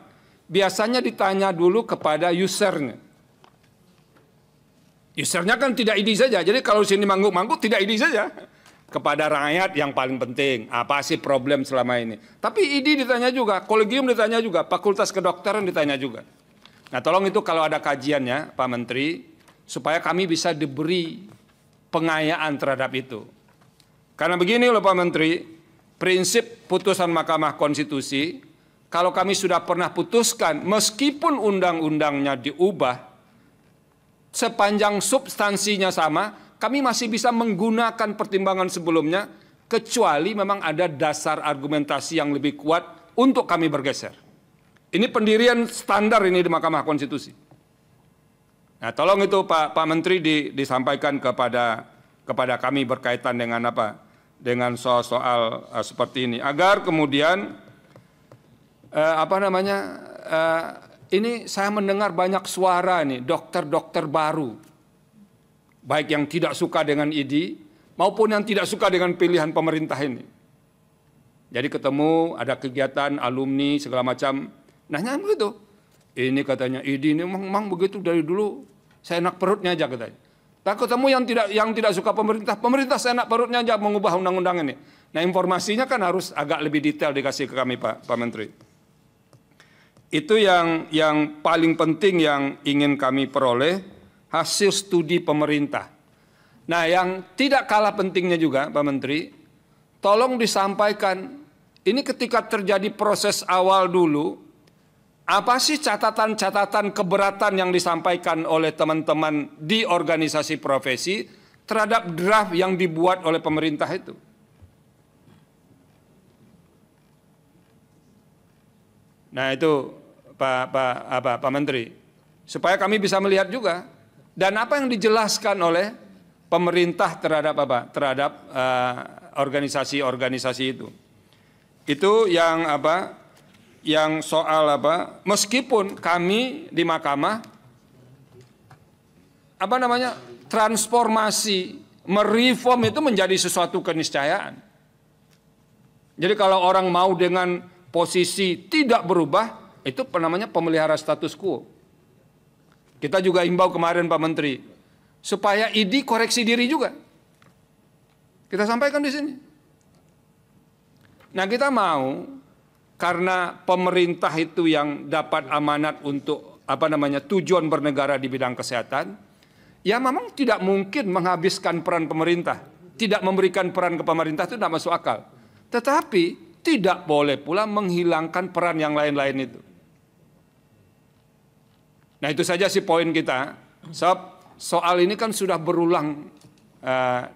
biasanya ditanya dulu kepada usernya. Usernya kan tidak ID saja. Jadi kalau sini mangguk-mangguk tidak ID saja. Kepada rakyat yang paling penting, apa sih problem selama ini. Tapi ID ditanya juga, kolegium ditanya juga, fakultas kedokteran ditanya juga. Nah, tolong itu kalau ada kajiannya, Pak Menteri, supaya kami bisa diberi pengayaan terhadap itu. Karena begini loh Pak Menteri, prinsip putusan Mahkamah Konstitusi, kalau kami sudah pernah putuskan, meskipun undang-undangnya diubah, sepanjang substansinya sama, kami masih bisa menggunakan pertimbangan sebelumnya, kecuali memang ada dasar argumentasi yang lebih kuat untuk kami bergeser. Ini pendirian standar ini di Mahkamah Konstitusi. Nah, tolong itu Pak Menteri disampaikan kepada kami berkaitan dengan apa? Dengan soal seperti ini, agar kemudian ini saya mendengar banyak suara nih dokter-dokter baru, baik yang tidak suka dengan ID maupun yang tidak suka dengan pilihan pemerintah ini. Jadi ketemu ada kegiatan alumni segala macam, nanya begitu. Ini katanya ID ini memang begitu dari dulu, saya enak perutnya aja katanya. Tak ketemu yang tidak suka pemerintah saya enak perutnya aja mengubah undang-undang ini. Nah, informasinya kan harus agak lebih detail dikasih ke kami Pak Menteri. Itu yang paling penting yang ingin kami peroleh, hasil studi pemerintah. Nah, yang tidak kalah pentingnya juga Pak Menteri, tolong disampaikan, ini ketika terjadi proses awal dulu, apa sih catatan-catatan keberatan yang disampaikan oleh teman-teman di organisasi profesi terhadap draft yang dibuat oleh pemerintah itu? Nah, itu Pak Menteri, supaya kami bisa melihat juga dan apa yang dijelaskan oleh pemerintah terhadap apa? Terhadap organisasi-organisasi itu. Itu yang apa? Yang soal apa? Meskipun kami di Mahkamah transformasi, mereform itu menjadi sesuatu keniscayaan. Jadi kalau orang mau dengan posisi tidak berubah, itu namanya pemelihara status quo. Kita juga imbau kemarin Pak Menteri, supaya ID koreksi diri juga. Kita sampaikan di sini. Nah, kita mau, karena pemerintah itu yang dapat amanat untuk tujuan bernegara di bidang kesehatan, ya memang tidak mungkin menghabiskan peran pemerintah, tidak memberikan peran ke pemerintah itu tidak masuk akal. Tetapi tidak boleh pula menghilangkan peran yang lain-lain itu. Nah, itu saja sih poin kita. Soal ini kan sudah berulang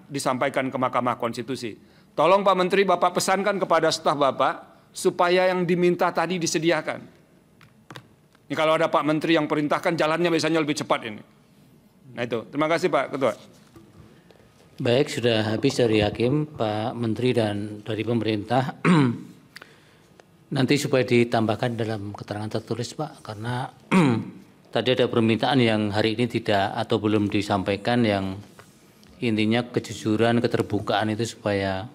disampaikan ke Mahkamah Konstitusi. Tolong Pak Menteri, Bapak pesankan kepada staf Bapak, supaya yang diminta tadi disediakan. Ini kalau ada Pak Menteri yang perintahkan, jalannya biasanya lebih cepat ini. Nah itu, terima kasih Pak Ketua. Baik, sudah habis dari Hakim, Pak Menteri dan dari pemerintah. Nanti supaya ditambahkan dalam keterangan tertulis Pak, karena tadi ada permintaan yang hari ini tidak atau belum disampaikan, yang intinya kejujuran, keterbukaan itu supaya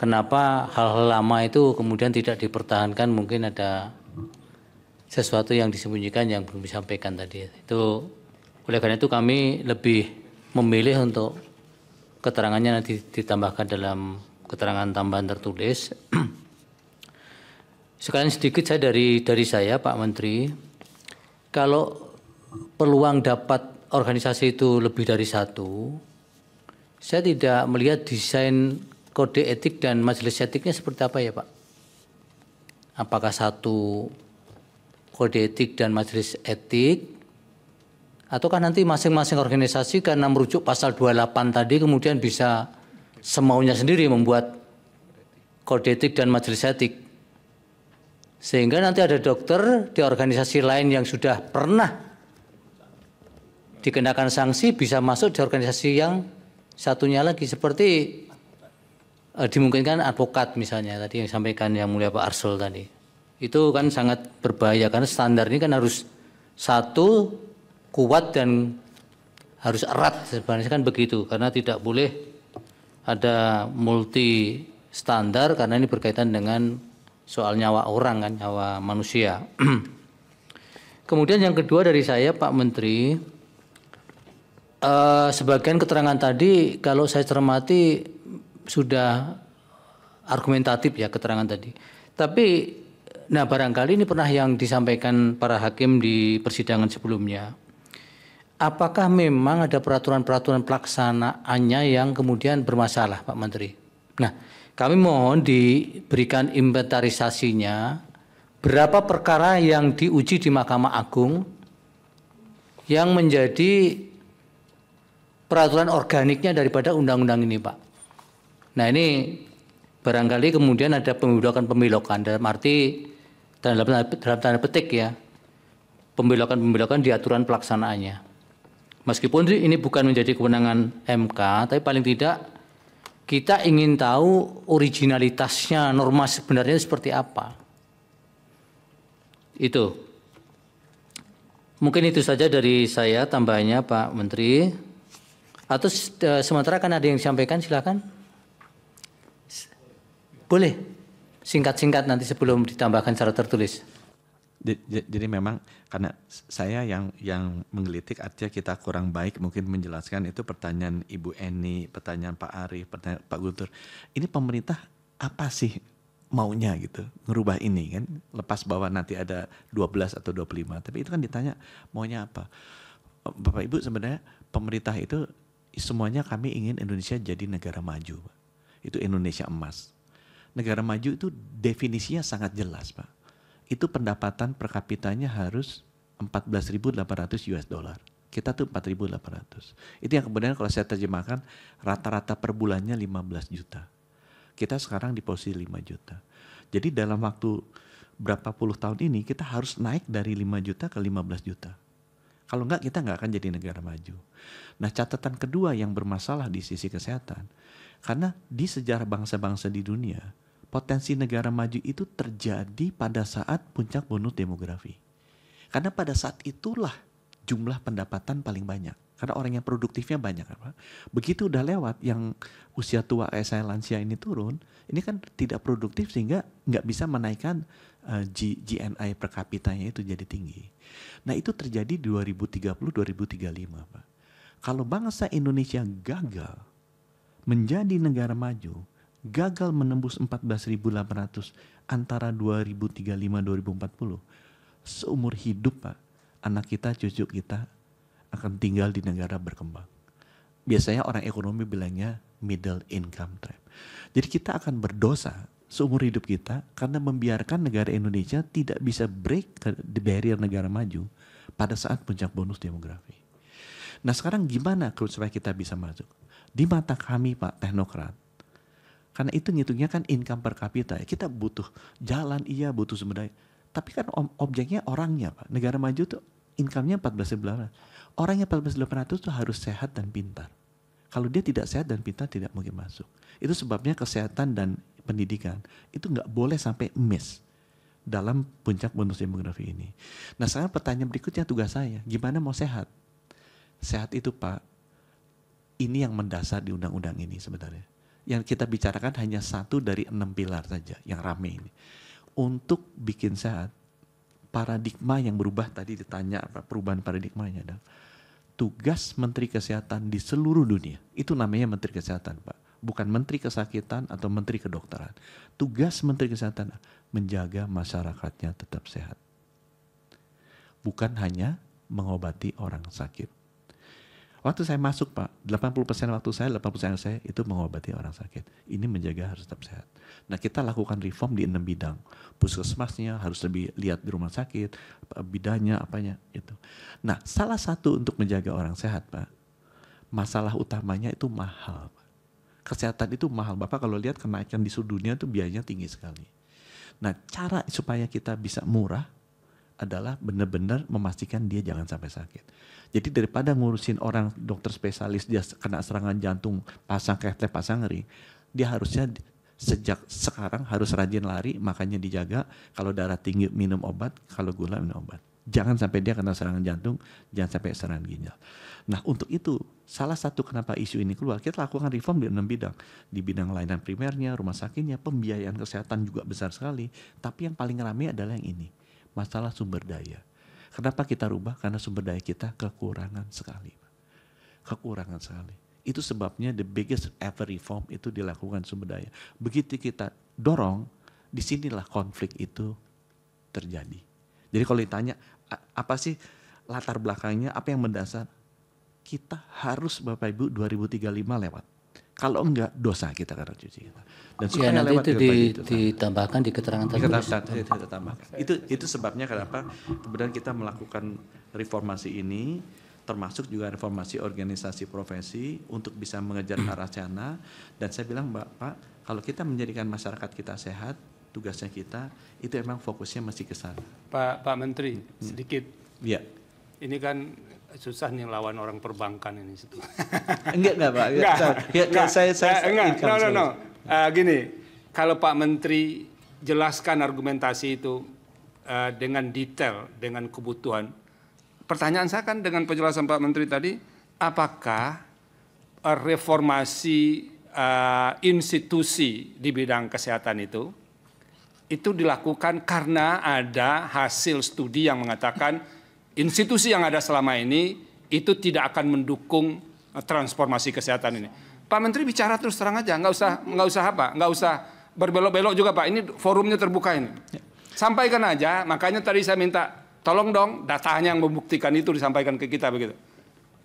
kenapa hal-hal lama itu kemudian tidak dipertahankan, mungkin ada sesuatu yang disembunyikan yang belum disampaikan tadi. Itu oleh karena itu kami lebih memilih untuk keterangannya nanti ditambahkan dalam keterangan tambahan tertulis. Sekalian sedikit saya dari saya Pak Menteri, kalau peluang dapat organisasi itu lebih dari satu, saya tidak melihat desain kode etik dan majelis etiknya seperti apa ya Pak? Apakah satu kode etik dan majelis etik, ataukah nanti masing-masing organisasi karena merujuk pasal 28 tadi kemudian bisa semaunya sendiri membuat kode etik dan majelis etik? Sehingga nanti ada dokter di organisasi lain yang sudah pernah dikenakan sanksi bisa masuk di organisasi yang satunya lagi, seperti dimungkinkan advokat misalnya tadi yang disampaikan yang mulia Pak Arsul tadi. Itu kan sangat berbahaya karena standar ini kan harus satu, kuat dan harus erat, sebenarnya kan begitu, karena tidak boleh ada multi standar karena ini berkaitan dengan soal nyawa orang kan, nyawa manusia. Kemudian yang kedua dari saya Pak Menteri, sebagian keterangan tadi kalau saya cermati sudah argumentatif ya keterangan tadi. Tapi Nah, barangkali ini pernah yang disampaikan para hakim di persidangan sebelumnya. Apakah memang ada peraturan-peraturan pelaksanaannya yang kemudian bermasalah, Pak Menteri? Nah, kami mohon diberikan inventarisasinya, berapa perkara yang diuji di Mahkamah Agung yang menjadi peraturan organiknya daripada undang-undang ini, Pak. Nah, ini barangkali kemudian ada pembelokan-pembelokan dalam arti dalam tanda petik ya, pembelokan-pembelokan di aturan pelaksanaannya. Meskipun ini bukan menjadi kewenangan MK, tapi paling tidak kita ingin tahu originalitasnya, norma sebenarnya seperti apa. Itu. Mungkin itu saja dari saya tambahannya Pak Menteri. Atau sementara kan ada yang disampaikan, silakan. Boleh. Singkat-singkat nanti sebelum ditambahkan secara tertulis. Jadi memang karena saya yang menggelitik, artinya kita kurang baik mungkin menjelaskan itu pertanyaan Ibu Eni, pertanyaan Pak Arief, pertanyaan Pak Guntur. Ini pemerintah apa sih maunya gitu, ngerubah ini kan, lepas bahwa nanti ada 12 atau 25, tapi itu kan ditanya maunya apa. Bapak Ibu, sebenarnya pemerintah itu semuanya kami ingin Indonesia jadi negara maju. Itu Indonesia emas. Negara maju itu definisinya sangat jelas, Pak. Itu pendapatan per kapitanya harus 14.800 US dollar. Kita tuh 4.800. Itu yang kemudian kalau saya terjemahkan rata-rata per bulannya 15 juta. Kita sekarang di posisi 5 juta. Jadi dalam waktu berapa puluh tahun ini kita harus naik dari 5 juta ke 15 juta. Kalau enggak kita enggak akan jadi negara maju. Nah, catatan kedua yang bermasalah di sisi kesehatan, karena di sejarah bangsa-bangsa di dunia, potensi negara maju itu terjadi pada saat puncak bonus demografi. Karena pada saat itulah jumlah pendapatan paling banyak. Karena orang yang produktifnya banyak. Begitu udah lewat yang usia tua kayak saya lansia ini turun, ini kan tidak produktif sehingga nggak bisa menaikkan GNI per kapitanya itu jadi tinggi. Nah itu terjadi di 2030-2035 Pak. Kalau bangsa Indonesia gagal menjadi negara maju, gagal menembus 14.800 antara 2035-2040, seumur hidup Pak, anak kita, cucu kita akan tinggal di negara berkembang. Biasanya orang ekonomi bilangnya middle income trap. Jadi kita akan berdosa seumur hidup kita karena membiarkan negara Indonesia tidak bisa break the barrier negara maju pada saat puncak bonus demografi. Nah sekarang gimana supaya kita bisa masuk? Di mata kami Pak teknokrat, karena itu ngitungnya kan income per kapita. Kita butuh jalan, iya butuh sumber daya. Tapi kan objeknya orangnya Pak. Negara maju tuh income-nya 14.800. Orangnya 14.800 tuh harus sehat dan pintar. Kalau dia tidak sehat dan pintar tidak mungkin masuk. Itu sebabnya kesehatan dan pendidikan itu nggak boleh sampai miss dalam puncak bonus demografi ini. Nah sekarang pertanyaan berikutnya tugas saya, gimana mau sehat? Sehat itu Pak, ini yang mendasar di undang-undang ini sebenarnya. Yang kita bicarakan hanya satu dari 6 pilar saja yang rame ini. Untuk bikin sehat, paradigma yang berubah tadi ditanya perubahan paradigmanya adalah tugas Menteri Kesehatan di seluruh dunia. Itu namanya Menteri Kesehatan Pak. Bukan Menteri Kesakitan atau Menteri Kedokteran. Tugas Menteri Kesehatan menjaga masyarakatnya tetap sehat. Bukan hanya mengobati orang sakit. Waktu saya masuk Pak, 80% waktu saya, 80% saya itu mengobati orang sakit. Ini menjaga harus tetap sehat. Nah kita lakukan reform di 6 bidang. Puskesmasnya harus lebih lihat di rumah sakit, bidangnya apanya itu. Nah salah satu untuk menjaga orang sehat Pak, masalah utamanya itu mahal Pak. Kesehatan itu mahal. Bapak kalau lihat kenaikan di seluruh dunia itu biayanya tinggi sekali. Nah cara supaya kita bisa murah adalah benar-benar memastikan dia jangan sampai sakit. Jadi daripada ngurusin orang dokter spesialis dia kena serangan jantung, pasang kateter, pasang ring, dia harusnya sejak sekarang harus rajin lari, makanya dijaga. Kalau darah tinggi minum obat, kalau gula minum obat. Jangan sampai dia kena serangan jantung, jangan sampai serangan ginjal. Nah untuk itu, salah satu kenapa isu ini keluar, kita lakukan reform di 6 bidang. Di bidang layanan primernya, rumah sakitnya, pembiayaan kesehatan juga besar sekali. Tapi yang paling ramai adalah yang ini, masalah sumber daya. Kenapa kita rubah? Karena sumber daya kita kekurangan sekali. Kekurangan sekali. Itu sebabnya the biggest ever reform itu dilakukan sumber daya. Begitu kita dorong, disinilah konflik itu terjadi. Jadi kalau ditanya apa sih latar belakangnya, apa yang mendasar, kita harus Bapak Ibu 2035 lewat. Kalau enggak, dosa kita karena cuci kita. Dan ya, nanti itu ditambahkan di keterangan tadi. Itu sebabnya kenapa kemudian kita melakukan reformasi ini, termasuk juga reformasi organisasi profesi untuk bisa mengejar arah sana. Dan saya bilang, Pak, kalau kita menjadikan masyarakat kita sehat, tugasnya kita itu emang fokusnya masih ke sana. Pak Menteri, sedikit. Iya. Ini kan susah nih lawan orang perbankan ini. Enggak Pak. Gini, kalau Pak Menteri jelaskan argumentasi itu dengan detail, dengan kebutuhan. Pertanyaan saya kan dengan penjelasan Pak Menteri tadi, apakah reformasi institusi di bidang kesehatan itu dilakukan karena ada hasil studi yang mengatakan institusi yang ada selama ini itu tidak akan mendukung transformasi kesehatan ini. Pak Menteri bicara terus terang aja, nggak usah berbelok-belok juga Pak. Ini forumnya terbuka ini. Sampaikan aja. Makanya tadi saya minta tolong dong datanya yang membuktikan itu disampaikan ke kita begitu.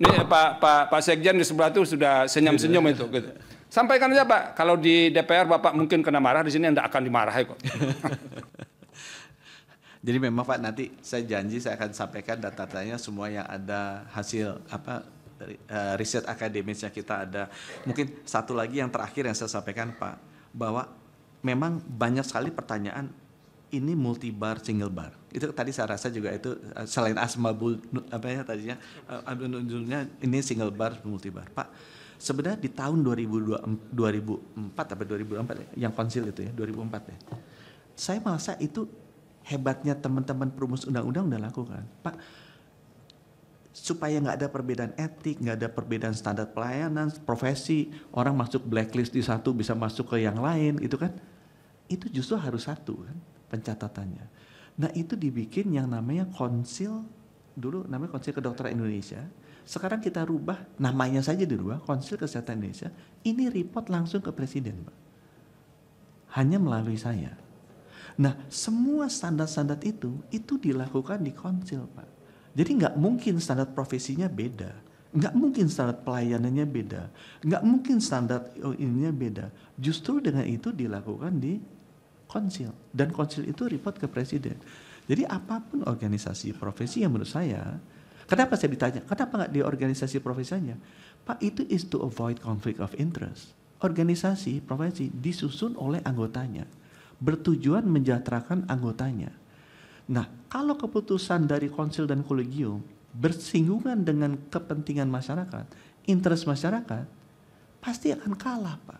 Ini Pak Sekjen di sebelah itu sudah senyum-senyum itu. Gitu. Sampaikan aja Pak. Kalau di DPR Bapak mungkin kena marah, di sini Anda akan dimarahi kok. Jadi memang Pak, nanti saya janji saya akan sampaikan data-datanya semua yang ada hasil riset akademisnya kita ada. Mungkin satu lagi yang terakhir yang saya sampaikan Pak, bahwa memang banyak sekali pertanyaan ini multi bar single bar. Itu tadi saya rasa juga itu selain asmabul tadinya ini single bar multi bar. Pak, sebenarnya di tahun 2004 atau 2004 yang konsil itu ya 2004 ya. Saya merasa itu hebatnya teman-teman perumus undang-undang udah lakukan, Pak, supaya nggak ada perbedaan etik, nggak ada perbedaan standar pelayanan, profesi, orang masuk blacklist di satu bisa masuk ke yang lain, itu kan, itu justru harus satu kan pencatatannya. Nah itu dibikin yang namanya konsil, dulu namanya Konsil Kedokteran Indonesia, sekarang kita rubah namanya saja dirubah Konsil Kesehatan Indonesia. Ini report langsung ke Presiden, Pak, hanya melalui saya. Nah, semua standar-standar itu dilakukan di konsil, Pak. Jadi nggak mungkin standar profesinya beda, nggak mungkin standar pelayanannya beda, nggak mungkin standar ininya beda. Justru dengan itu dilakukan di konsil, dan konsil itu report ke Presiden. Jadi apapun organisasi profesi yang menurut saya, kenapa saya ditanya, kenapa nggak di organisasi profesinya? Pak, itu is to avoid conflict of interest. Organisasi profesi disusun oleh anggotanya, bertujuan mensejahterakan anggotanya. Nah, kalau keputusan dari konsil dan kolegium bersinggungan dengan kepentingan masyarakat, interest masyarakat, pasti akan kalah, Pak.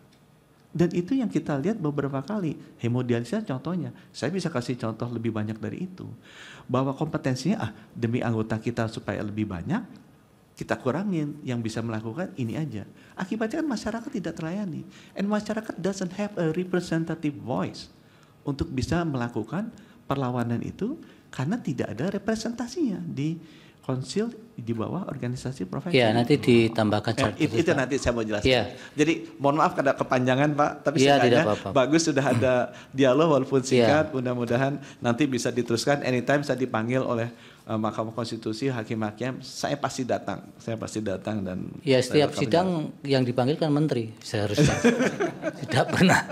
Dan itu yang kita lihat beberapa kali. Hemodialisa contohnya, saya bisa kasih contoh lebih banyak dari itu. Bahwa kompetensinya, demi anggota kita supaya lebih banyak, kita kurangin, yang bisa melakukan ini aja. Akibatnya kan masyarakat tidak terlayani. And masyarakat doesn't have a representative voice untuk bisa melakukan perlawanan itu karena tidak ada representasinya di konsil di bawah organisasi profesi. Ya, nanti ditambahkan. Itu nanti saya mau jelaskan. Ya. Jadi mohon maaf kada kepanjangan Pak, tapi ya, sebenarnya bagus sudah ada dialog walaupun singkat. Ya. Mudah-mudahan nanti bisa diteruskan. Anytime saya dipanggil oleh Mahkamah Konstitusi, hakim-hakim, saya pasti datang dan. Ya, setiap sidang yang dipanggil kan menteri seharusnya. Tidak pernah.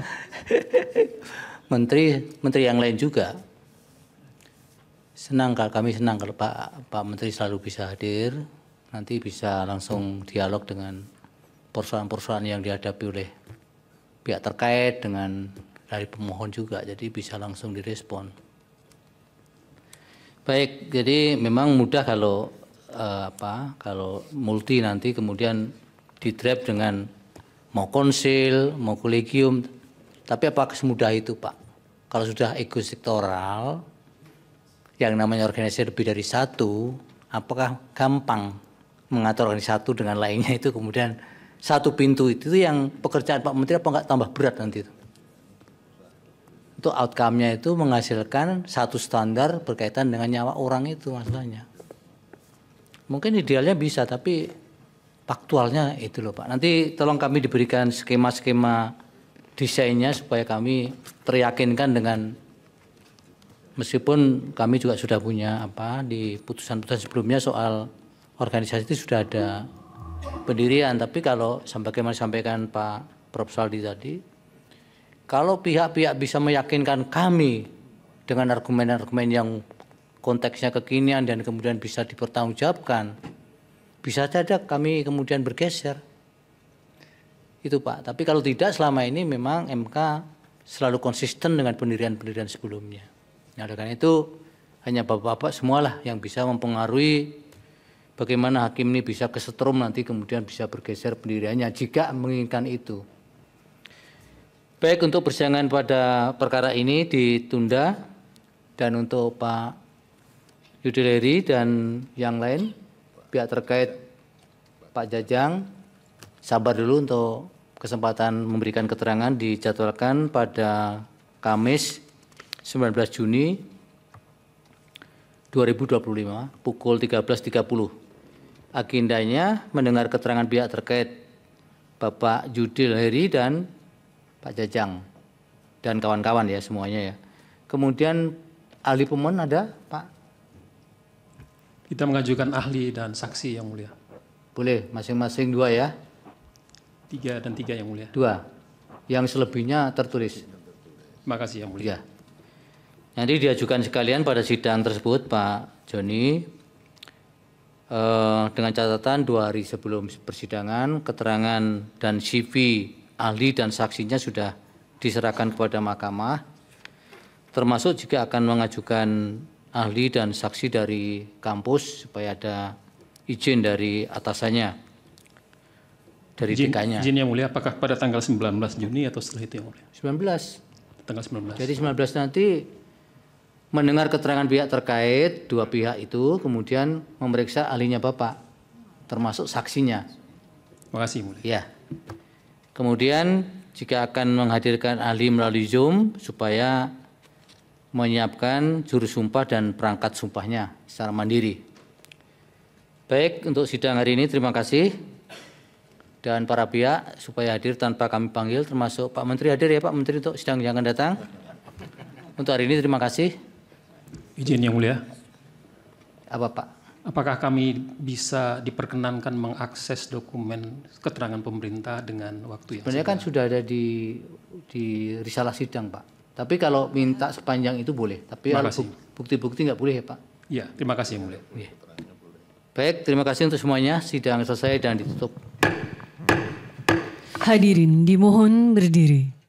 Menteri yang lain juga. Kami senang kalau Pak Menteri selalu bisa hadir, nanti bisa langsung dialog dengan persoalan-persoalan yang dihadapi oleh pihak terkait dengan dari pemohon juga, jadi bisa langsung direspon. Baik, jadi memang mudah kalau kalau multi nanti kemudian di draft dengan mau konsil, mau kolegium, tapi apakah semudah itu, Pak? Kalau sudah ego sektoral, yang namanya organisasi lebih dari satu, apakah gampang mengatur organisasi satu dengan lainnya itu kemudian satu pintu itu yang pekerjaan Pak Menteri apa enggak tambah berat nanti itu? Itu outcome-nya itu menghasilkan satu standar berkaitan dengan nyawa orang itu masalahnya. Mungkin idealnya bisa, tapi faktualnya itu loh Pak. Nanti tolong kami diberikan skema-skema desainnya supaya kami teryakinkan dengan meskipun kami juga sudah punya di putusan-putusan sebelumnya soal organisasi itu sudah ada pendirian, tapi kalau sebagaimana disampaikan Pak Prof. Saldi tadi, kalau pihak-pihak bisa meyakinkan kami dengan argumen-argumen yang konteksnya kekinian dan kemudian bisa dipertanggungjawabkan, bisa saja kami kemudian bergeser. Itu Pak, tapi kalau tidak, selama ini memang MK selalu konsisten dengan pendirian-pendirian sebelumnya. Nah, oleh karena itu hanya bapak-bapak semualah yang bisa mempengaruhi bagaimana hakim ini bisa kesetrum nanti kemudian bisa bergeser pendiriannya jika menginginkan itu. Baik, untuk persidangan pada perkara ini ditunda, dan untuk Pak Yudhileri dan yang lain pihak terkait, Pak Jajang sabar dulu untuk kesempatan memberikan keterangan, dijadwalkan pada Kamis 19 Juni 2025 pukul 13.30. Agendanya mendengar keterangan pihak terkait Bapak Yudhileri dan Pak Jajang dan kawan-kawan ya semuanya ya. Kemudian ahli pemohon ada Pak? Kita mengajukan ahli dan saksi yang mulia. Boleh masing-masing 2 ya? 3 dan 3 yang mulia. 2. Yang selebihnya tertulis. Terima kasih yang mulia. Ya. Nanti diajukan sekalian pada sidang tersebut Pak Joni, dengan catatan 2 hari sebelum persidangan keterangan dan CV ahli dan saksinya sudah diserahkan kepada mahkamah, termasuk jika akan mengajukan ahli dan saksi dari kampus supaya ada izin dari atasannya, dari DK-nya. Izin yang mulia, apakah pada tanggal 19 Juni atau setelah itu yang mulia? 19. Tanggal 19. Jadi 19 nanti mendengar keterangan pihak terkait, 2 pihak itu, kemudian memeriksa ahlinya Bapak, termasuk saksinya. Terima kasih yang mulia. Ya. Kemudian jika akan menghadirkan ahli melalui Zoom supaya menyiapkan juru sumpah dan perangkat sumpahnya secara mandiri. Baik, untuk sidang hari ini terima kasih. Dan para pihak supaya hadir tanpa kami panggil, termasuk Pak Menteri hadir ya Pak Menteri untuk sidang yang akan datang. Untuk hari ini terima kasih. Izin yang mulia. Apa Pak? Apakah kami bisa diperkenankan mengakses dokumen keterangan pemerintah dengan waktu yang sebenarnya kan sudah ada di risalah sidang Pak. Tapi kalau minta sepanjang itu boleh. Tapi bukti-bukti nggak boleh ya Pak. Iya, terima kasih yang mulia. Ya. Baik, terima kasih untuk semuanya. Sidang selesai dan ditutup. Hadirin dimohon berdiri.